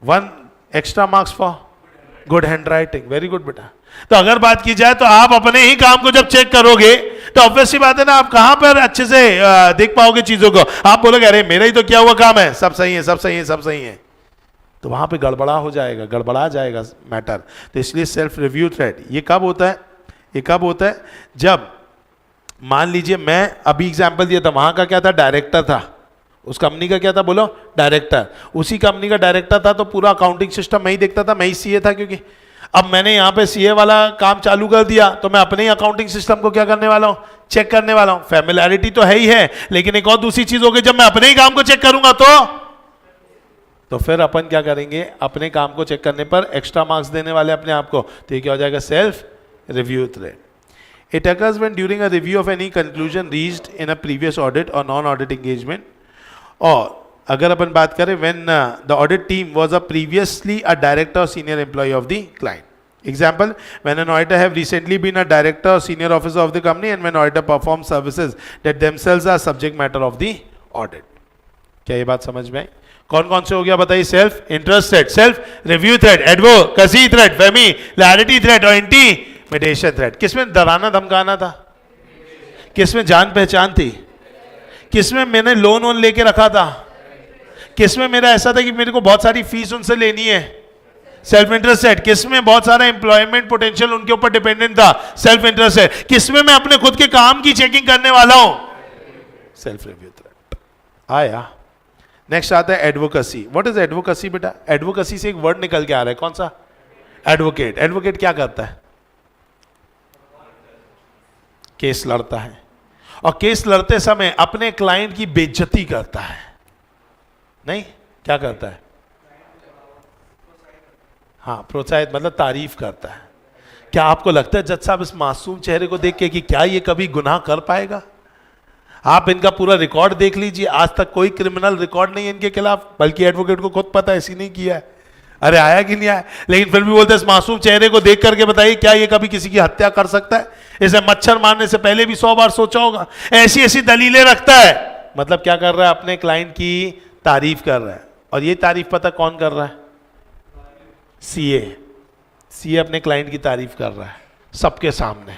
1 extra marks for good hand writing, very good बेटा। तो अगर बात की जाए तो आप अपने ही काम को जब चेक करोगे तो ऑब्वियसली बात है ना, आप कहां पर अच्छे से देख पाओगे चीजों को। आप बोलोगे अरे मेरा ही तो किया हुआ काम है, सब सही है, सब सही है, सब सही है, तो वहां पे गड़बड़ा हो जाएगा, गड़बड़ा जाएगा मैटर। तो इसलिए सेल्फ रिव्यू थ्रेड ये कब होता है? ये कब होता है? जब मान लीजिए मैं अभी एग्जांपल दिया था, वहां का क्या था, डायरेक्टर था, उस कंपनी का क्या था, बोलो डायरेक्टर। उसी कंपनी का डायरेक्टर था तो पूरा अकाउंटिंग सिस्टम मैं ही देखता था, मैं ही सीए था। क्योंकि अब मैंने यहां पे सीए वाला काम चालू कर दिया तो मैं अपने ही अकाउंटिंग सिस्टम को क्या करने वाला हूं, चेक करने वाला हूं। फैमिलियरिटी तो है ही है, लेकिन एक और दूसरी चीज होगी, जब मैं अपने ही काम को चेक करूंगा तो फिर अपन क्या करेंगे, अपने काम को चेक करने पर एक्स्ट्रा मार्क्स देने वाले अपने आप को। तो ये क्या हो जाएगा, self review thread. It occurs when during a review of any conclusion reached in a previous audit or non-audit engagement, और अगर अपन बात करें when the audit team was a previously a director or senior employee of the client. Example, when an auditor have recently been a director or senior officer of the company and when auditor performs services that themselves are subject matter of the audit. क्या ये बात समझ में आई? कौन कौन से हो गया बताइए? Self interested, self review thread, advocacy thread, familiarity thread और इंटिमिडेशन थ्रेड। किसमें डराना धमकाना था? किसमें जान पहचान थी? किसमें मैंने लोन वोन लेके रखा था? किसमें मेरा ऐसा था कि मेरे को बहुत सारी फीस उनसे लेनी है? Self interested. किसमें बहुत सारा एम्प्लॉयमेंट पोटेंशियल उनके ऊपर डिपेंडेंट था? Self interested. किसमें मैं अपने खुद के काम की चेकिंग करने वाला हूं? Self review thread. आया। नेक्स्ट आता है एडवोकेसी। व्हाट इज एडवोकेसी बेटा? एडवोकेसी से एक वर्ड निकल के आ रहा है, कौन सा? एडवोकेट। एडवोकेट क्या करता है? केस लड़ता है, और केस लड़ते समय अपने क्लाइंट की बेइज्जती करता है। नहीं, क्या करता है? हाँ, प्रोत्साहित मतलब तारीफ करता है। क्या आपको लगता है जज साहब इस मासूम चेहरे को देख के कि क्या ये कभी गुनाह कर पाएगा? आप इनका पूरा रिकॉर्ड देख लीजिए, आज तक कोई क्रिमिनल रिकॉर्ड नहीं है इनके खिलाफ, बल्कि एडवोकेट को खुद पता है इसी नहीं किया है। अरे आया कि नहीं आया? लेकिन फिर भी बोलते हैं इस मासूम चेहरे को देख करके बताइए क्या ये कभी किसी की हत्या कर सकता है? इसे मच्छर मारने से पहले भी 100 बार सोचा होगा। ऐसी ऐसी दलीलें रखता है। मतलब क्या कर रहा है? अपने क्लाइंट की तारीफ कर रहा है। और ये तारीफ पता कौन कर रहा है? सीए। सीए अपने क्लाइंट की तारीफ कर रहा है सबके सामने।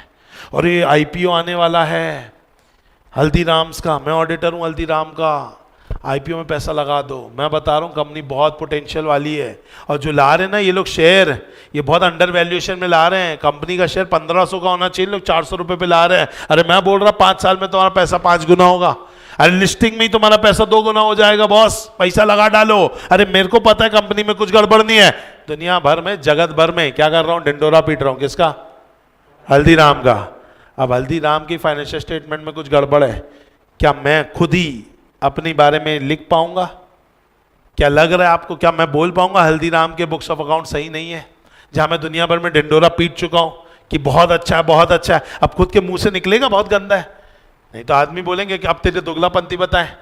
और ये आईपीओ आने वाला है हल्दीराम्स का, मैं ऑडिटर हूं हल्दीराम का, आईपीओ में पैसा लगा दो। मैं बता रहा हूं कंपनी बहुत पोटेंशियल वाली है, और जो ला रहे हैं ना ये लोग शेयर, ये बहुत अंडर वैल्यूएशन में ला रहे हैं। कंपनी का शेयर 1500 का होना चाहिए, लोग 400 रुपए पे ला रहे हैं। अरे मैं बोल रहा 5 साल में तुम्हारा पैसा 5 गुना होगा। अरे लिस्टिंग में ही तुम्हारा पैसा 2 गुना हो जाएगा बॉस, पैसा लगा डालो। अरे मेरे को पता है कंपनी में कुछ गड़बड़ नहीं है। दुनिया भर में, जगत भर में क्या कर रहा हूं, ढिंडोरा पीट रहा हूं। किसका? हल्दीराम का। अब हल्दीराम की फाइनेंशियल स्टेटमेंट में कुछ गड़बड़ है, क्या मैं खुद ही अपने बारे में लिख पाऊंगा? क्या लग रहा है आपको, क्या मैं बोल पाऊंगा हल्दीराम के बुक्स ऑफ अकाउंट सही नहीं है, जहां मैं दुनिया भर में ढिंडोरा पीट चुका हूं कि बहुत अच्छा है, बहुत अच्छा है? अब खुद के मुंह से निकलेगा बहुत गंदा है, नहीं तो आदमी बोलेंगे कि अब तेरे दोगलापंती बताए।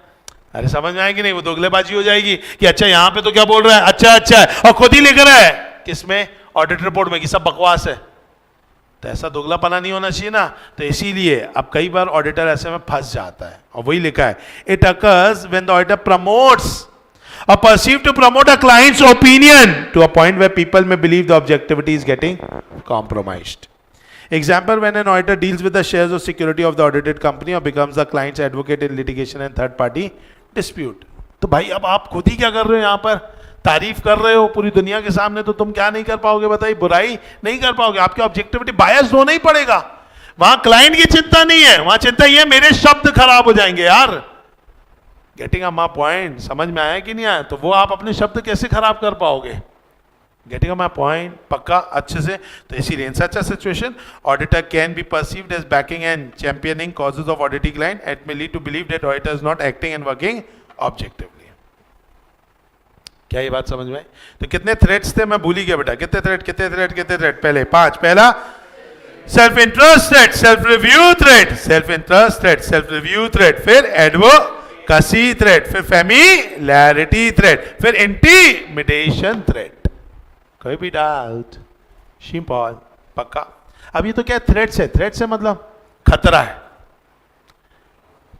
अरे समझ में आएगी नहीं, वो दोगलेबाजी हो जाएगी कि अच्छा यहां पे तो क्या बोल रहा है, अच्छा अच्छा है, और खुद ही लिख रहा है किसमें, ऑडिट रिपोर्ट में, कि सब बकवास है। तो ऐसा दोगलापना नहीं होना चाहिए ना। तो इसीलिए अब कई बार ऑडिटर ऐसे में फंस जाता है, और वही लिखा है, it occurs when the auditor promotes or perceived to promote a client's opinion to a point where people may believe the objectivity is getting compromised. Example, when an auditor deals with the shares or security of the audited company or becomes the client's advocate in litigation and third party dispute. तो भाई अब आप खुद ही क्या कर रहे हो, यहां पर तारीफ कर रहे हो पूरी दुनिया के सामने, तो तुम क्या नहीं कर पाओगे बताइए, बुराई नहीं कर पाओगे। आपके ऑब्जेक्टिविटी बायस होना ही पड़ेगा। वहां क्लाइंट की चिंता नहीं है, वहां चिंता ये मेरे शब्द खराब हो जाएंगे यार। गेटिंग अ माय पॉइंट, समझ में आया कि नहीं आया? तो वो आप अपने शब्द कैसे खराब कर पाओगे? गेटिंग अ माय पॉइंट पक्का अच्छे से। तो इसीलिए in such a situation auditor can be perceived as backing and championing causes of auditing client and may lead to believe that auditor is not acting and working objectively. क्या ये बात समझ में आई? तो कितने थ्रेड्स थे, मैं भूल ही गया बेटा। कितने थ्रेड? पहले 5। पहला self interest thread, self review thread, self interest thread, self review thread, फिर एडवोकेसी थ्रेड, फिर फैमिलियरिटी थ्रेड, फिर इंटिमिडेशन थ्रेड। कोई भी डाउट? सिंपल पक्का। अब ये तो क्या थ्रेड्स है? थ्रेड्स है मतलब खतरा है।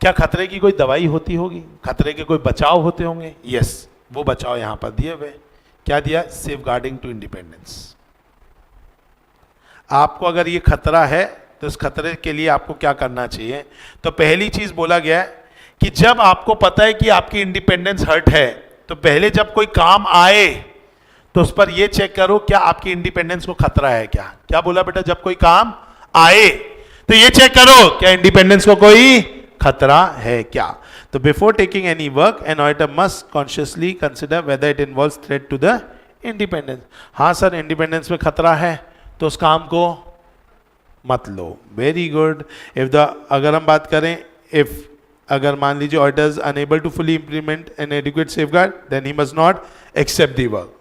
क्या खतरे की कोई दवाई होती होगी? खतरे के कोई बचाव होते होंगे? यस, वो बचाव यहां पर दिए हुए। क्या दिया? Safeguarding to independence. आपको अगर ये खतरा है तो इस खतरे के लिए आपको क्या करना चाहिए? तो पहली चीज बोला गया है कि जब आपको पता है कि आपकी इंडिपेंडेंस हर्ट है, तो पहले जब कोई काम आए तो उस पर यह चेक करो क्या आपकी इंडिपेंडेंस को खतरा है क्या। क्या बोला बेटा? जब कोई काम आए तो यह चेक करो क्या इंडिपेंडेंस को कोई खतरा है क्या। तो before taking any work an auditor must consciously consider whether it involves threat to the independence. हाँ सर इंडिपेंडेंस में खतरा है तो उस काम को मत लो। Very good. अगर हम बात करें अगर मान लीजिए auditor is unable to fully implement an adequate safeguard then he must not accept the work.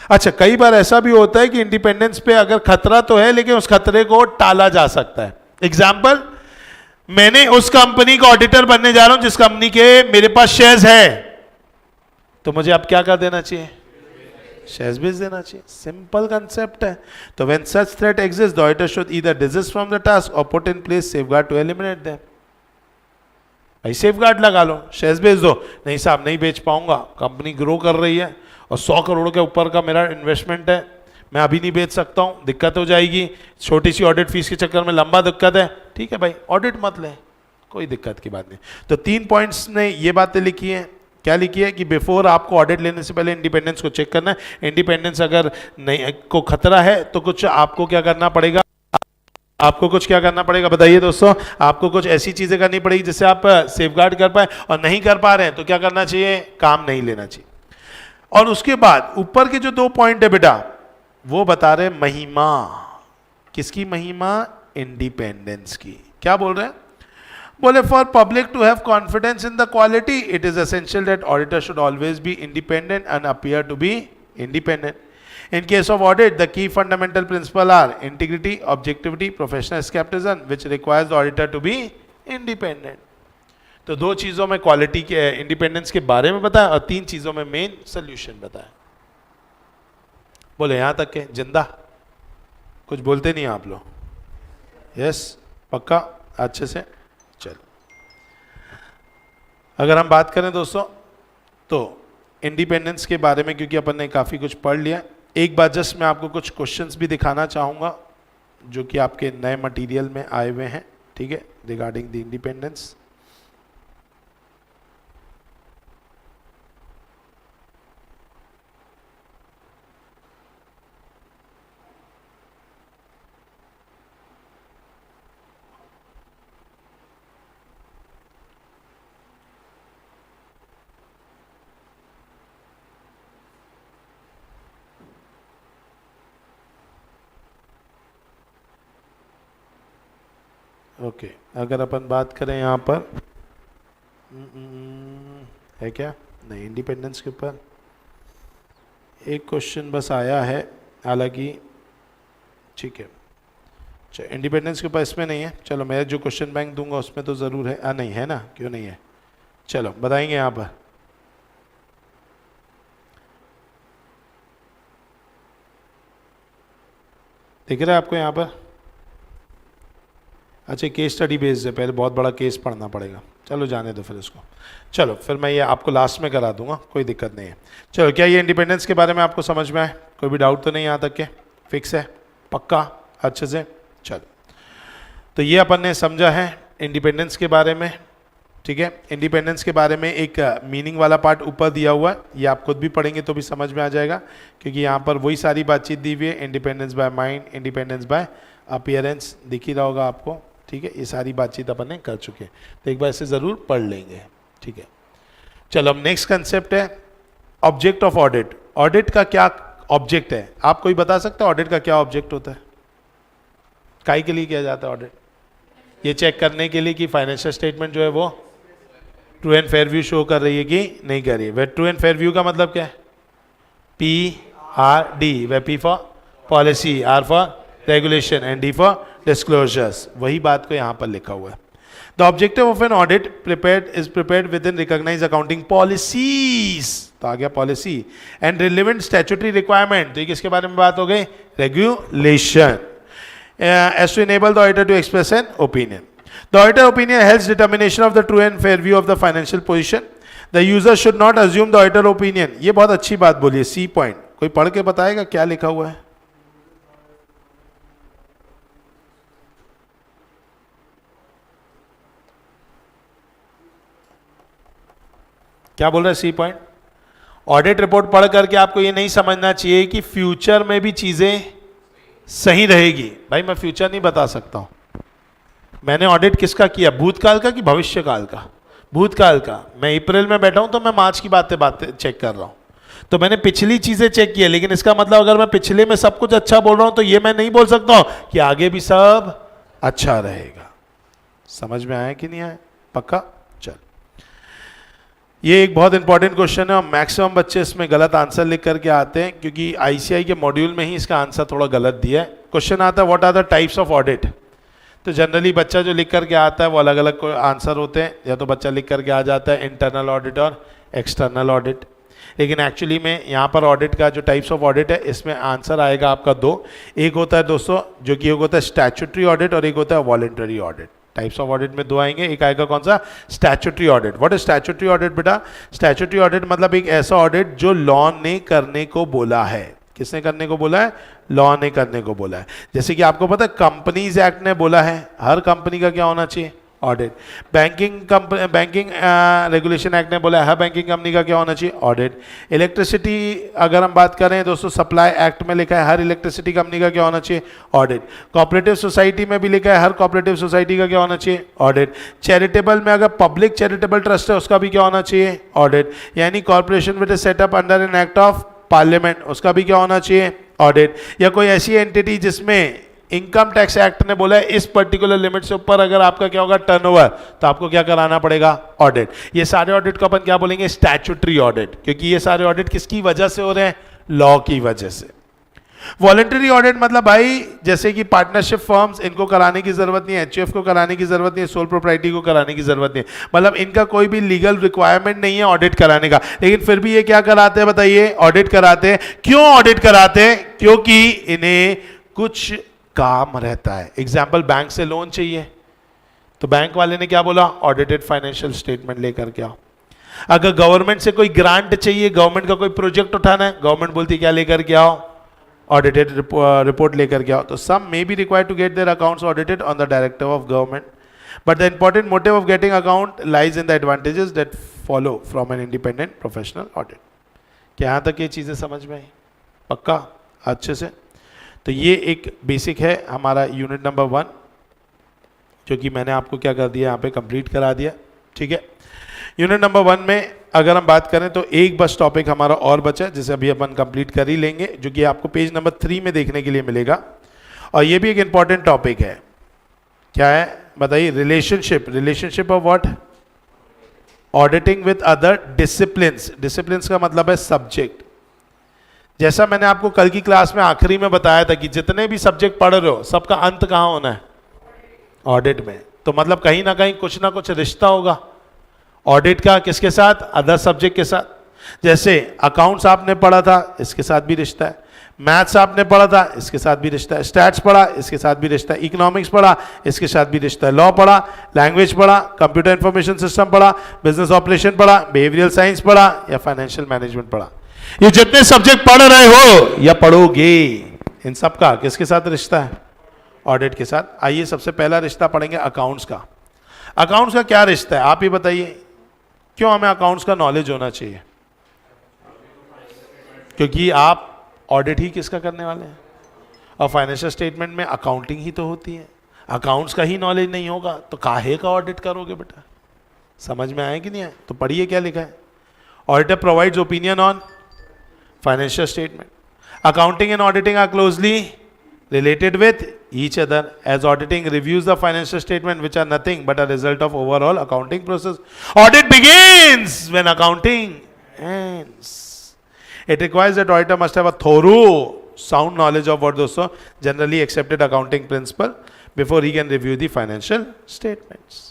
अच्छा, कई बार ऐसा भी होता है कि इंडिपेंडेंस पे अगर खतरा तो है लेकिन उस खतरे को टाला जा सकता है। एग्जाम्पल, मैंने उस कंपनी का ऑडिटर बनने जा रहा हूं जिस कंपनी के मेरे पास शेयर्स है, तो मुझे अब क्या कर देना चाहिए? शेयर्स बेच देना चाहिए। सिंपल कंसेप्ट है। तो when such threat exist the auditor should either desist from the task और put in place safeguard to eliminate them. भाई सेफगार्ड लगा लो, शेयर्स बेच दो। नहीं साहब नहीं बेच पाऊंगा, कंपनी ग्रो कर रही है और 100 करोड़ के ऊपर का मेरा इन्वेस्टमेंट है, मैं अभी नहीं बेच सकता हूं, दिक्कत हो जाएगी, छोटी सी ऑडिट फीस के चक्कर में लंबा दिक्कत है। ठीक है भाई, ऑडिट मत ले, कोई दिक्कत की बात नहीं। तो 3 पॉइंट्स ने ये बातें लिखी हैं। क्या लिखी है? कि बिफोर आपको ऑडिट लेने से पहले इंडिपेंडेंस को चेक करना है। इंडिपेंडेंस अगर नहीं को खतरा है तो कुछ आपको क्या करना पड़ेगा? आपको कुछ क्या करना पड़ेगा बताइए दोस्तों? आपको कुछ ऐसी चीजें करनी पड़ेगी जिससे आप सेफगार्ड कर पाए, और नहीं कर पा रहे हैं तो क्या करना चाहिए? काम नहीं लेना चाहिए। और उसके बाद ऊपर के जो 2 पॉइंट है बेटा, वो बता रहे महिमा। किसकी महिमा? इंडिपेंडेंस की। क्या बोल रहे हैं? बोले for public to have confidence in the quality it is essential that auditor should always be independent and appear to be independent. In case of audit, the key fundamental principles are integrity, objectivity, professional skepticism, which requires the auditor to be independent. तो 2 चीजों में quality के independence के बारे में बताया और 3 चीजों में मेन सोल्यूशन बताया। बोले यहां तक के जिंदा? कुछ बोलते नहीं आप लोग? यस पक्का अच्छे से। चलो अगर हम बात करें दोस्तों तो इंडिपेंडेंस के बारे में, क्योंकि अपन ने काफी कुछ पढ़ लिया, एक बार जस्ट मैं आपको कुछ क्वेश्चंस भी दिखाना चाहूँगा जो कि आपके नए मटेरियल में आए हुए हैं। ठीक है, रिगार्डिंग द इंडिपेंडेंस। ओके अगर अपन बात करें यहाँ पर है क्या, नहीं इंडिपेंडेंस के ऊपर एक क्वेश्चन बस आया है, हालांकि ठीक है, चलो इंडिपेंडेंस के ऊपर इसमें नहीं है, चलो मैं जो क्वेश्चन बैंक दूंगा उसमें तो ज़रूर है, नहीं है ना, क्यों नहीं है, चलो बताएंगे यहाँ पर। दिख रहा है आपको यहाँ पर? अच्छा केस स्टडी बेस्ड है, पहले बहुत बड़ा केस पढ़ना पड़ेगा, चलो जाने दो फिर इसको, चलो फिर मैं ये आपको लास्ट में करा दूंगा, कोई दिक्कत नहीं है। चलो क्या ये इंडिपेंडेंस के बारे में आपको समझ में आए, कोई भी डाउट तो नहीं यहाँ तक के, फिक्स है पक्का अच्छे से? चलो तो ये अपन ने समझा है इंडिपेंडेंस के बारे में, ठीक है। इंडिपेंडेंस के बारे में एक मीनिंग वाला पार्ट ऊपर दिया हुआ है, ये आप खुद भी पढ़ेंगे तो भी समझ में आ जाएगा, क्योंकि यहाँ पर वही सारी बातचीत दी हुई है, independence by mind, independence bye appearance, दिख ही रहा होगा आपको, ठीक है। ये सारी बातचीत अपन ने कर चुके हैं, तो एक बार इसे ज़रूर पढ़ लेंगे, ठीक है। चलो अब नेक्स्ट कंसेप्ट है ऑब्जेक्ट ऑफ ऑडिट। ऑडिट का क्या ऑब्जेक्ट है, आप कोई बता सकते हैं ऑडिट का क्या ऑब्जेक्ट होता है? काहे के लिए किया जाता है ऑडिट? ये चेक करने के लिए कि फाइनेंशियल स्टेटमेंट जो है वो true and fair view show कर रही है कि नहीं कर रही है। वे ट्रू एंड फेयर व्यू का मतलब क्या है? PRD, वे P for policy, R for regulation and D for disclosures, वही बात को यहाँ पर लिखा हुआ है। The objective of an audit prepared within recognised accounting policies, तो आ गया policy, and relevant statutory requirement, तो ये किसके बारे में बात हो गई? Regulation, as to enable the auditor to express an opinion. The auditor opinion helps determination of the true and fair view of the financial position. The user should not assume the auditor opinion. ये बहुत अच्छी बात बोली है, C point, कोई पढ़ के बताएगा क्या लिखा हुआ है? क्या बोल रहा है सी पॉइंट? ऑडिट रिपोर्ट पढ़ करके आपको ये नहीं समझना चाहिए कि फ्यूचर में भी चीजें सही रहेगी। भाई मैं फ्यूचर नहीं बता सकता हूं, मैंने ऑडिट किसका किया, भूतकाल का कि भविष्यकाल का? भूतकाल का। मैं अप्रैल में बैठा हूं तो मैं मार्च की बातें चेक कर रहा हूं, तो मैंने पिछली चीजें चेक की है, लेकिन इसका मतलब अगर मैं पिछले में सब कुछ अच्छा बोल रहा हूं तो ये मैं नहीं बोल सकता हूं कि आगे भी सब अच्छा रहेगा। समझ में आया कि नहीं आया? पक्का? चल, ये एक बहुत इंपॉर्टेंट क्वेश्चन है और मैक्सिमम बच्चे इसमें गलत आंसर लिख करके आते हैं, क्योंकि आईसीआई के मॉड्यूल में ही इसका आंसर थोड़ा गलत दिया है। क्वेश्चन आता है what are the types of audit, तो जनरली बच्चा जो लिख करके आता है वो अलग अलग आंसर होते हैं, या तो बच्चा लिख करके आ जाता है इंटरनल ऑडिट और एक्सटर्नल ऑडिट, लेकिन एक्चुअली में यहाँ पर ऑडिट का जो टाइप्स ऑफ ऑडिट है इसमें आंसर आएगा आपका दो। एक होता है दोस्तों जो कि एक होता है स्टैट्यूटरी ऑडिट और एक होता है voluntary audit. Types of audit में दो आएंगे, एक आएगा कौन सा? Statutory audit. What is statutory audit बेटा? स्टैट्यूटरी ऑडिट मतलब एक ऐसा ऑडिट जो लॉ ने करने को बोला है। किसने करने को बोला है? लॉ ने करने को बोला है। जैसे कि आपको पता है कंपनीज एक्ट ने बोला है हर कंपनी का क्या होना चाहिए? ऑडिट। बैंकिंग रेगुलेशन एक्ट ने बोला है हर बैंकिंग कंपनी का क्या होना चाहिए? ऑडिट। इलेक्ट्रिसिटी अगर हम बात करें दोस्तों, सप्लाई एक्ट में लिखा है हर इलेक्ट्रिसिटी कंपनी का क्या होना चाहिए? ऑडिट। कोऑपरेटिव सोसाइटी में भी लिखा है हर कोऑपरेटिव सोसाइटी का क्या होना चाहिए? ऑडिट। चैरिटेबल में अगर पब्लिक चैरिटेबल ट्रस्ट है उसका भी क्या होना चाहिए? ऑडिट। यानी corporation with setup under an act of parliament, उसका भी क्या होना चाहिए? ऑडिट। या कोई ऐसी एंटिटी जिसमें इनकम टैक्स एक्ट ने बोला है इस पर्टिकुलर लिमिट से ऊपर अगर आपका क्या होगा? टर्नओवर, तो आपको क्या कराना पड़ेगा? ऑडिट। ये सारे ऑडिट को अपन क्या बोलेंगे? स्टैट्यूटरी ऑडिट, क्योंकि ये सारे ऑडिट किसकी वजह से हो रहे हैं? लॉ की वजह से। वॉलंटरी ऑडिट मतलब भाई जैसे कि पार्टनरशिप फर्म्स, इनको कराने की जरूरत नहीं है, एचयूएफ को कराने की जरूरत नहीं है, सोल प्रोप्राइटी को कराने की जरूरत नहीं है, मतलब इनका कोई भी लीगल रिक्वायरमेंट नहीं है ऑडिट कराने का, लेकिन फिर भी ये क्या कराते हैं बताइए? ऑडिट कराते हैं। क्यों ऑडिट कराते हैं? क्योंकि इन्हें कुछ काम रहता है। एग्जाम्पल, बैंक से लोन चाहिए तो बैंक वाले ने क्या बोला? ऑडिटेड फाइनेंशियल स्टेटमेंट लेकर के आओ। अगर गवर्नमेंट से कोई ग्रांट चाहिए, गवर्नमेंट का कोई प्रोजेक्ट उठाना है, गवर्नमेंट बोलती है क्या लेकर के आओ? ऑडिटेड रिपोर्ट लेकर के आओ। तो some may be required to get their accounts audited on the directive of government, but the important motive of getting account lies in the advantages that follow from an independent professional audit. क्या यहाँ तक ये चीजें समझ में आई? पक्का? अच्छे से। तो ये एक बेसिक है हमारा यूनिट नंबर 1, जो कि मैंने आपको क्या कर दिया यहाँ पे कंप्लीट करा दिया, ठीक है। यूनिट नंबर 1 में अगर हम बात करें तो एक बस टॉपिक हमारा और बचा है जिसे अभी अपन कंप्लीट कर ही लेंगे, जो कि आपको पेज नंबर 3 में देखने के लिए मिलेगा, और ये भी एक इंपॉर्टेंट टॉपिक है। क्या है? बताइए relationship of what? Auditing with other disciplines. Disciplines का मतलब है सब्जेक्ट। जैसा मैंने आपको कल की क्लास में आखिरी में बताया था कि जितने भी सब्जेक्ट पढ़ रहे हो सबका अंत कहां होना है? ऑडिट में। तो मतलब कहीं ना कहीं कुछ ना कुछ रिश्ता होगा ऑडिट का, किसके साथ? अदर सब्जेक्ट के साथ। जैसे अकाउंट्स आपने पढ़ा था, इसके साथ भी रिश्ता है। मैथ्स आपने पढ़ा था, इसके साथ भी रिश्ता है। स्टैट्स पढ़ा, इसके साथ भी रिश्ता है। इकोनॉमिक्स पढ़ा, इसके साथ भी रिश्ता है। लॉ पढ़ा, लैंग्वेज पढ़ा, कंप्यूटर इंफॉर्मेशन सिस्टम पढ़ा, बिजनेस ऑपरेशन पढ़ा, बिहेवियरल साइंस पढ़ा या फाइनेंशियल मैनेजमेंट पढ़ा। ये जितने सब्जेक्ट पढ़ रहे हो या पढ़ोगे, इन सब का किसके साथ रिश्ता है? ऑडिट के साथ। आइए सबसे पहला रिश्ता पढ़ेंगे अकाउंट्स का। अकाउंट्स का क्या रिश्ता है आप ही बताइए? क्यों हमें अकाउंट्स का नॉलेज होना चाहिए? क्योंकि आप ऑडिट ही किसका करने वाले हैं? और फाइनेंशियल स्टेटमेंट में अकाउंटिंग ही तो होती है। अकाउंट्स का ही नॉलेज नहीं होगा तो काहे का ऑडिट करोगे बेटा? समझ में आए कि नहीं आए? तो पढ़िए क्या लिखा है। Auditor provides opinion on financial statement. Accounting and auditing are closely related with each other as auditing reviews the financial statement which are nothing but a result of overall accounting process. Audit begins when accounting ends. It requires that auditor must have a thorough sound knowledge of what दोस्तों generally accepted accounting principle before he can review the financial statements.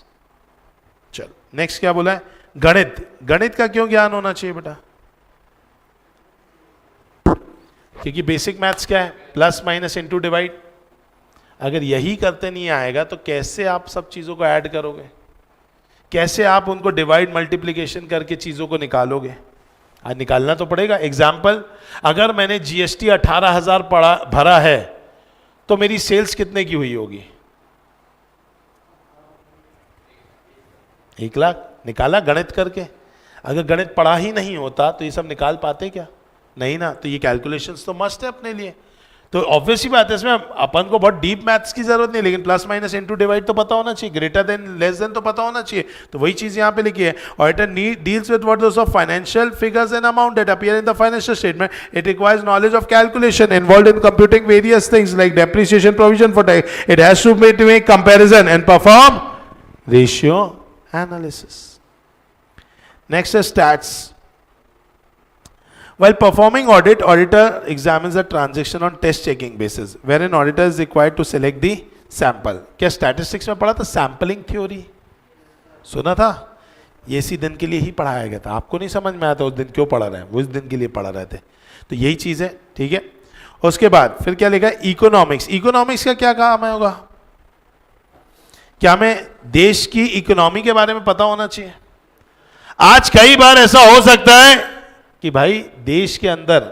चलो next क्या बोला है? गणित। गणित का क्यों ज्ञान होना चाहिए बेटा? क्योंकि बेसिक मैथ्स क्या है? Plus minus into divide. अगर यही करते नहीं आएगा तो कैसे आप सब चीजों को ऐड करोगे? कैसे आप उनको डिवाइड मल्टीप्लिकेशन करके चीजों को निकालोगे? आज निकालना तो पड़ेगा। एग्जाम्पल, अगर मैंने जीएसटी 18,000 भरा है तो मेरी सेल्स कितने की हुई होगी? 1 लाख। निकाला गणित करके। अगर गणित पढ़ा ही नहीं होता तो ये सब निकाल पाते क्या? नहीं ना। तो ये कैलकुलेशंस तो मस्ट है अपने लिए। तो ऑब्वियस ही बात है, इसमें अपन को बहुत डीप मैथ्स की जरूरत नहीं, लेकिन प्लस माइनस इनटू डिवाइड तो पता होना चाहिए, ग्रेटर देन लेस देन तो पता होना चाहिए। तो वही चीज यहां पे लिखी है। ऑडिटर डील्स विद व्हाट दोस्तों? Financial figures and amount that appear in the financial statement. It requires knowledge of calculation involved in computing various things like depreciation, provision for tax. It has to make comparison and perform ratio analysis. Next है stats. While performing audit, auditor examines the transaction on test checking basis, wherein auditor is required to select the sample. क्या statistics में पढ़ा था sampling theory? सुना था? ये इसी दिन के लिए ही पढ़ाया गया था। आपको नहीं समझ में आया था उस दिन क्यों पढ़ा रहे हैं? वो इस दिन के लिए पढ़ा रहे थे। तो यही चीज है, ठीक है। उसके बाद फिर क्या लिखा है? इकोनॉमिक्स। इकोनॉमिक्स का क्या काम है होगा? क्या हमें देश की इकोनॉमी के बारे में पता होना चाहिए? आज कई बार ऐसा हो सकता है कि भाई देश के अंदर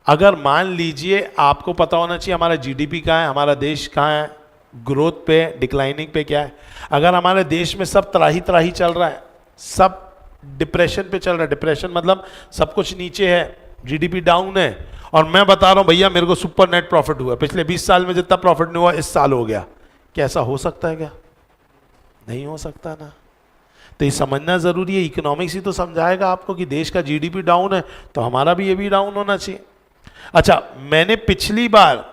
अगर मान लीजिए आपको पता होना चाहिए हमारा जीडीपी कहाँ है, हमारा देश कहाँ है, ग्रोथ पे, डिक्लाइनिंग पे क्या है। अगर हमारे देश में सब त्राही त्राही चल रहा है, सब डिप्रेशन पे चल रहा है, डिप्रेशन मतलब सब कुछ नीचे है, जीडीपी डाउन है, और मैं बता रहा हूं भैया मेरे को सुपर नेट प्रॉफिट हुआ, पिछले 20 साल में जितना प्रॉफिट नहीं हुआ इस साल हो गया, क्या ऐसा हो सकता है? क्या नहीं हो सकता ना। तो ये समझना जरूरी है। इकोनॉमिक्स ही तो समझाएगा आपको कि देश का जीडीपी डाउन है तो हमारा भी ये भी डाउन होना चाहिए। अच्छा, मैंने पिछली बार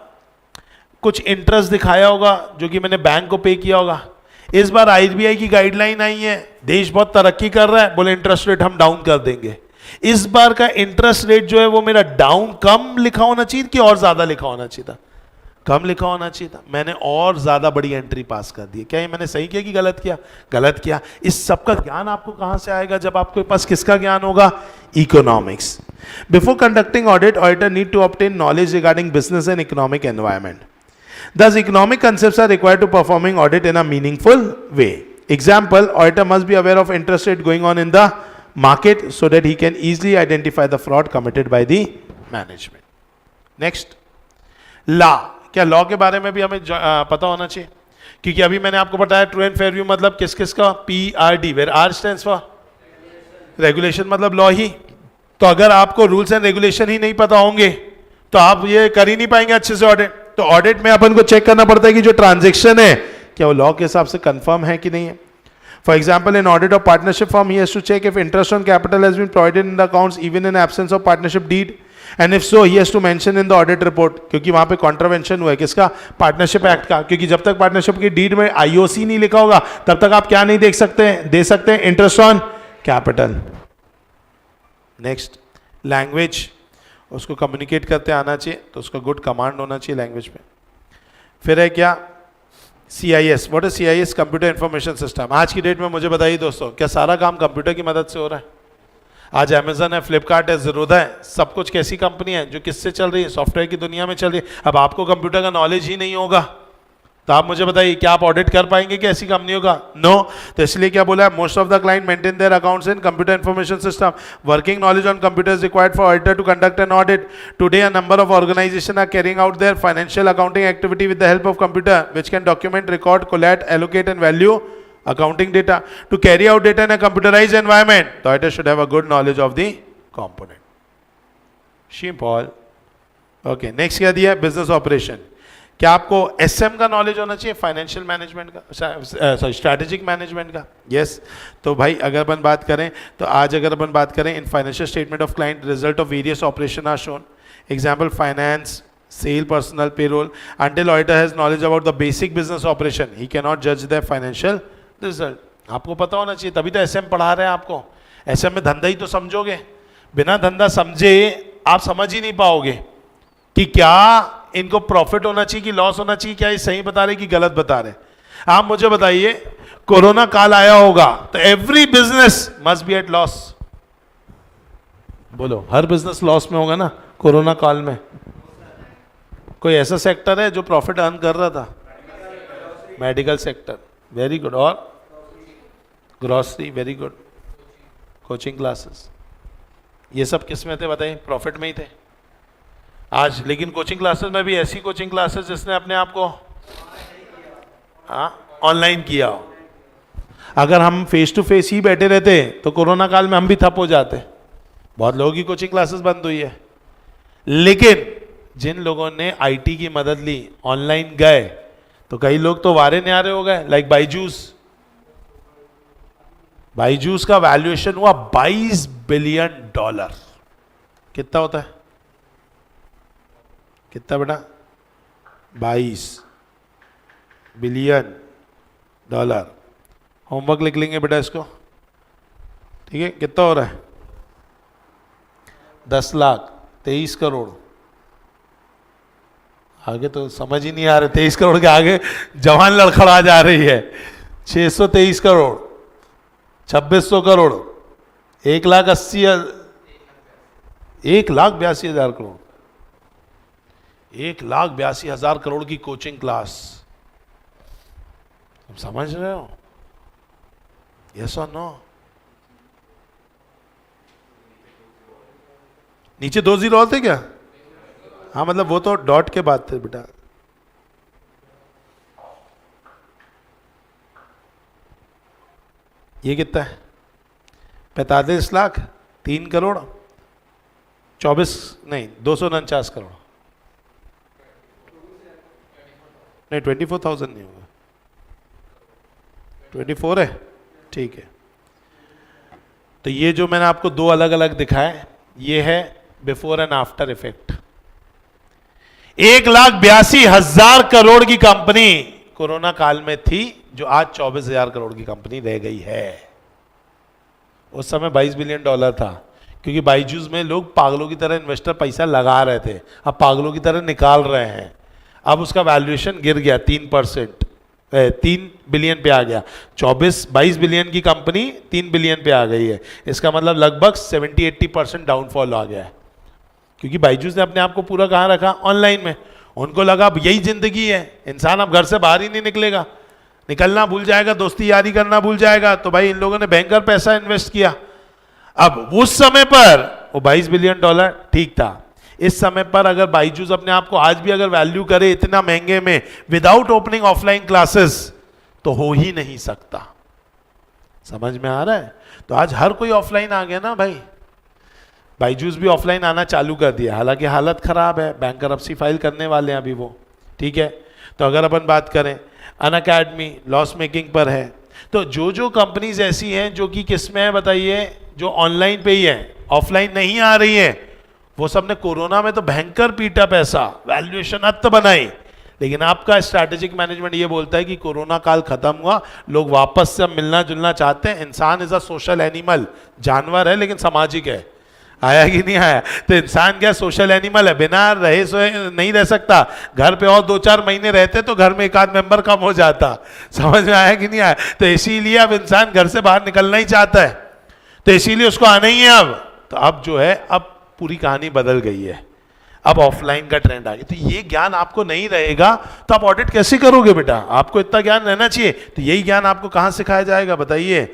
कुछ इंटरेस्ट दिखाया होगा जो कि मैंने बैंक को पे किया होगा। इस बार आरबीआई की गाइडलाइन आई है, देश बहुत तरक्की कर रहा है, बोले इंटरेस्ट रेट हम डाउन कर देंगे। इस बार का इंटरेस्ट रेट जो है वो मेरा डाउन कम लिखा होना चाहिए कि और ज्यादा लिखा होना चाहिए था? कम लिखा होना चाहिए था। मैंने और ज्यादा बड़ी एंट्री पास कर दी। क्या ये मैंने सही किया कि गलत किया? गलत किया। इस सब का ज्ञान आपको कहां से आएगा जब आपके पास किसका ज्ञान होगा? Economics. Before conducting audit, auditor need to obtain knowledge regarding business and economic environment. Thus, economic concepts are required to performing audit in a meaningful way. Example, auditor must be aware of interest rate going on in the market so that he can easily identify the fraud committed by the management. Next, law. क्या law के बारे में भी हमें पता होना चाहिए? क्योंकि अभी मैंने आपको बताया ट्रू एंड फेयर व्यू मतलब किस किस का? PRD, where R stands for regulation, मतलब लॉ ही। तो अगर आपको रूल्स एंड रेगुलेशन ही नहीं पता होंगे तो आप ये कर ही नहीं पाएंगे अच्छे से ऑडिट। तो ऑडिट में अपन को चेक करना पड़ता है कि जो ट्रांजेक्शन है क्या वो लॉ के हिसाब से कंफर्म है कि नहीं है। For example, in audit of partnership firm, he has to check if interest on capital has been provided in the accounts even in absence of partnership deed, and if so he has to mention in the audit report, क्योंकि वहां पे contravention हुआ है किसका, partnership act का, क्योंकि जब तक पार्टनरशिप की डीड में आईओसी नहीं लिखा होगा तब तक आप क्या नहीं दे सकते interest on capital. Next, language, उसको कम्युनिकेट करते आना चाहिए, तो उसका गुड कमांड होना चाहिए लैंग्वेज में। फिर है क्या, CIS, what is CIS, computer information system. आज की डेट में मुझे बताइए दोस्तों, क्या सारा काम कंप्यूटर की मदद से हो रहा है? आज अमेजन है, फ्लिपकार्ट है, ज़रूरत है, सब कुछ कैसी कंपनी है जो किससे चल रही है, सॉफ्टवेयर की दुनिया में चल रही है। अब आपको कंप्यूटर का नॉलेज ही नहीं होगा तो आप मुझे बताइए क्या आप ऑडिट कर पाएंगे कि ऐसी कंपनियों का? नो। तो इसलिए क्या बोला है, most of the client maintain their accounts in computer information system, working knowledge on computer is required for auditor to conduct an audit. Today a number of organization are carrying out their financial accounting activity with the help of computer which can document, record, collate, allocate and value accounting data. To carry out data in a computerized environment, the auditor should have a good knowledge of the component. Simple. Okay, next क्या दिया, business operation. क्या आपको SM का knowledge होना चाहिए, financial management का, sorry strategic management का? Yes. तो भाई अगर अपन बात करें तो आज अगर अपन बात करें, in financial statement of client result of various operation are shown. Example, finance, sale, personal, payroll. Until auditor has knowledge about the basic business operation, he cannot judge their financial result. आपको पता होना चाहिए, तभी तो SM पढ़ा रहे हैं आपको। SM में धंधा ही तो समझोगे, बिना धंधा समझे आप समझ ही नहीं पाओगे कि क्या इनको प्रॉफिट होना चाहिए कि लॉस होना चाहिए, क्या ये सही बता रहे कि गलत बता रहे। आप मुझे बताइए, कोरोना काल आया होगा तो every business must be at loss. बोलो, हर बिजनेस लॉस में होगा ना कोरोना काल में? कोई ऐसा सेक्टर है जो प्रॉफिट अर्न कर रहा था? Medical sector, very good. और grocery, very good. Coaching classes, ये सब किस में थे बताइए? प्रॉफिट में ही थे आज। लेकिन कोचिंग क्लासेस में भी ऐसी कोचिंग क्लासेस जिसने अपने आप को ऑनलाइन किया हो। अगर हम फेस टू फेस ही बैठे रहते तो कोरोना काल में हम भी ठप हो जाते। बहुत लोगों की कोचिंग क्लासेस बंद हुई है, लेकिन जिन लोगों ने IT की मदद ली, ऑनलाइन गए, तो कई लोग तो वारे न्यारे हो गए। लाइक बाईजूस का वैल्यूएशन हुआ $22 बिलियन। कितना होता है? कितना बेटा? $22 बिलियन। होमवर्क लिख लेंगे बेटा इसको, ठीक है? कितना हो रहा है? 10 लाख, 23 करोड़। आगे तो समझ ही नहीं आ रहे, 23 करोड़ के आगे जवान लड़खड़ा जा रही है। 623 करोड़, 2600 करोड़, 1,82,000 करोड़, 1,82,000 करोड़ की कोचिंग क्लास। तुम समझ रहे हो? यस और नो? नीचे 2 जीरो और थे क्या? हाँ, मतलब वो तो डॉट के बाद थे बेटा। ये कितना है? 45 लाख, 3 करोड़, 249 करोड़। नहीं, 24,000 नहीं होगा, 24 है, ठीक है। तो ये जो मैंने आपको 2 अलग अलग दिखाए, ये है before and after effect. 1,82,000 crore की कंपनी कोरोना काल में थी, जो आज 24,000 करोड़ की कंपनी रह गई है। उस समय $22 बिलियन था, क्योंकि बाईजूस में लोग पागलों की तरह इन्वेस्टर पैसा लगा रहे थे, अब पागलों की तरह निकाल रहे हैं। अब उसका वैल्यूएशन गिर गया 3%, 3 बिलियन पे आ गया। 22 बिलियन की कंपनी 3 बिलियन पे आ गई है। इसका मतलब लगभग 70-80% डाउनफॉल आ गया है, क्योंकि बाईजूस ने अपने आप को पूरा कहाँ रखा? ऑनलाइन में। उनको लगा अब यही जिंदगी है, इंसान अब घर से बाहर ही नहीं निकलेगा, निकलना भूल जाएगा, दोस्ती यारी करना भूल जाएगा। तो भाई इन लोगों ने भयंकर पैसा इन्वेस्ट किया। अब उस समय पर वो $22 बिलियन ठीक था। इस समय पर अगर बाईजूस अपने आप को आज भी अगर वैल्यू करे इतना महंगे में, विदाउट ओपनिंग ऑफलाइन क्लासेस, तो हो ही नहीं सकता। समझ में आ रहा है? तो आज हर कोई ऑफलाइन आ गया ना भाई। बाईजूस भी ऑफलाइन आना चालू कर दिया, हालांकि हालत खराब है, बैंकरप्सी फाइल करने वाले हैं अभी वो, ठीक है। तो अगर अपन बात करें, अनअकैडमी लॉस मेकिंग पर है। तो जो कंपनीज ऐसी हैं जो कि किस में है बताइए, जो ऑनलाइन पे ही है, ऑफलाइन नहीं आ रही है, वो सबने कोरोना में तो भयंकर पीटा पैसा, वैल्यूएशन अत्त बनाई, लेकिन आपका स्ट्रैटेजिक मैनेजमेंट ये बोलता है कि कोरोना काल खत्म हुआ, लोग वापस से मिलना जुलना चाहते हैं। इंसान इज अ सोशल एनिमल, जानवर है लेकिन सामाजिक है। आया कि नहीं आया? तो इंसान क्या सोशल एनिमल है, बिना रहे सोए नहीं रह सकता। घर पे और 2-4 महीने रहते तो घर में एक आध मेंबर कम हो जाता। समझ में आया कि नहीं आया? तो इसीलिए अब इंसान घर से बाहर निकलना ही चाहता है, तो इसीलिए उसको आना ही है अब। तो अब जो है, अब पूरी कहानी बदल गई है, अब ऑफलाइन का ट्रेंड आ गया। तो ये ज्ञान आपको नहीं रहेगा तो आप ऑडिट कैसे करोगे बेटा? आपको इतना ज्ञान रहना चाहिए। तो यही ज्ञान आपको कहां सिखाया जाएगा बताइए?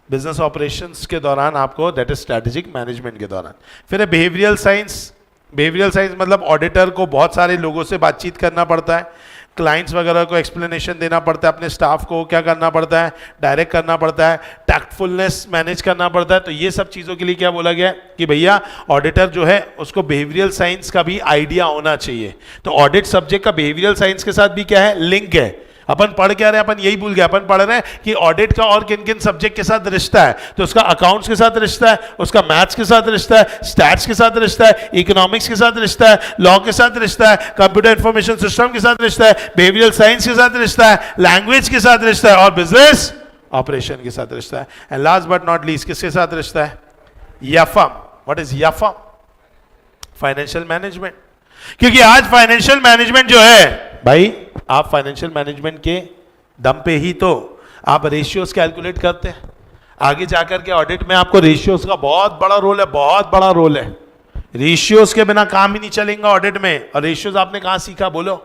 बिजनेस ऑपरेशंस के दौरान आपको, दैट इज स्ट्रैटेजिक मैनेजमेंट के दौरान। फिर है बिहेवियरल साइंस। बिहेवियरल साइंस मतलब ऑडिटर को बहुत सारे लोगों से बातचीत करना पड़ता है, क्लाइंट्स वगैरह को एक्सप्लेनेशन देना पड़ता है, अपने स्टाफ को क्या करना पड़ता है, डायरेक्ट करना पड़ता है, टैक्टफुलनेस मैनेज करना पड़ता है। तो ये सब चीज़ों के लिए क्या बोला गया है कि भैया ऑडिटर जो है उसको बिहेवियरल साइंस का भी आइडिया होना चाहिए। तो ऑडिट सब्जेक्ट का बिहेवियरल साइंस के साथ भी क्या है, लिंक है। अपन पढ़ क्या रहे हैं? अपन यही भूल गए। अपन पढ़ रहे हैं कि ऑडिट का और किन किन सब्जेक्ट के साथ रिश्ता है। तो उसका अकाउंट्स के साथ रिश्ता है, उसका मैथ्स के साथ रिश्ता है, स्टैट्स के साथ रिश्ता है, इकोनॉमिक्स के साथ रिश्ता है, लॉ के साथ रिश्ता है, कंप्यूटर इंफॉर्मेशन सिस्टम के साथ रिश्ता है, बिहेवियरल साइंस के साथ रिश्ता है, लैंग्वेज के साथ रिश्ता है और बिजनेस ऑपरेशन के साथ रिश्ता है। And last but not least किसके साथ रिश्ता है? यफम। व्हाट इज यफम? Financial management. क्योंकि आज फाइनेंशियल मैनेजमेंट जो है भाई, आप फाइनेंशियल मैनेजमेंट के दम पे ही तो आप रेशियोज कैलकुलेट करते हैं। आगे जाकर के ऑडिट में आपको रेशियोज का बहुत बड़ा रोल है, बहुत बड़ा रोल है। रेशियोज के बिना काम ही नहीं चलेगा ऑडिट में। और रेशियोज आपने कहां सीखा बोलो?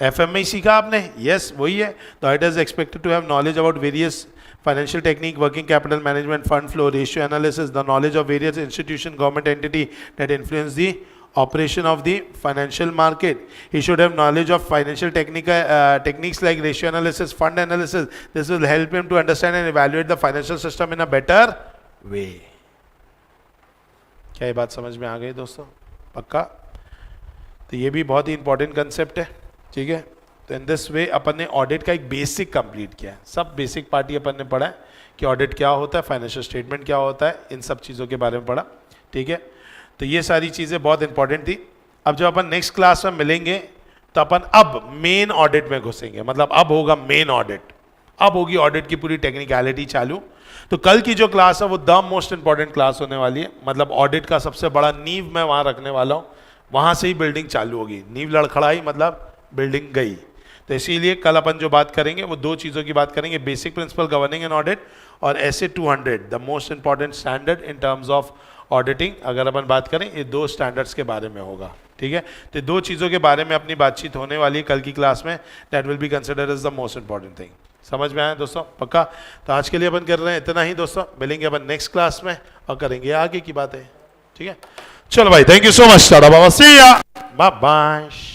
एफएम में ही सीखा आपने? यस, वही है। तो auditor is expected to have knowledge about various financial technique, working capital management, fund flow, ratio analysis, the knowledge of various institution, government entity that influence the operation of the financial market. He should have knowledge of financial techniques like ratio analysis, fund analysis. This will help him to understand and evaluate the financial system in a better way. क्या ये बात समझ में आ गई दोस्तों? पक्का? तो ये भी बहुत ही इंपॉर्टेंट कंसेप्ट है, ठीक है। तो इन दिस वे अपन ने ऑडिट का एक बेसिक कंप्लीट किया है। सब बेसिक पार्टी अपन ने पढ़ा है कि ऑडिट क्या होता है, फाइनेंशियल स्टेटमेंट क्या होता है, इन सब चीज़ों के बारे में पढ़ा, ठीक है। तो ये सारी चीज़ें बहुत इंपॉर्टेंट थी। अब जब अपन नेक्स्ट क्लास में मिलेंगे तो अपन अब मेन ऑडिट में घुसेंगे, मतलब अब होगा मेन ऑडिट, अब होगी ऑडिट की पूरी टेक्निकलिटी चालू। तो कल की जो क्लास है वो द मोस्ट इंपॉर्टेंट क्लास होने वाली है, मतलब ऑडिट का सबसे बड़ा नींव मैं वहाँ रखने वाला हूँ, वहाँ से ही बिल्डिंग चालू होगी। नींव लड़खड़ाई मतलब बिल्डिंग गई। तो इसीलिए कल अपन जो बात करेंगे वो दो चीज़ों की बात करेंगे, basic principle governing and audit और ऐसे 200 the most important standard in terms of auditing. अगर अपन बात करें ये दो स्टैंडर्ड्स के बारे में होगा, ठीक है। तो दो चीज़ों के बारे में अपनी बातचीत होने वाली है कल की क्लास में, that will be considered as the most important thing. समझ में आया दोस्तों? पक्का? तो आज के लिए अपन कर रहे हैं इतना ही दोस्तों, मिलेंगे अपन नेक्स्ट क्लास में और करेंगे आगे की बातें, ठीक है। चलो भाई, thank you so much, tata बाबा, सी या, बाय बाय।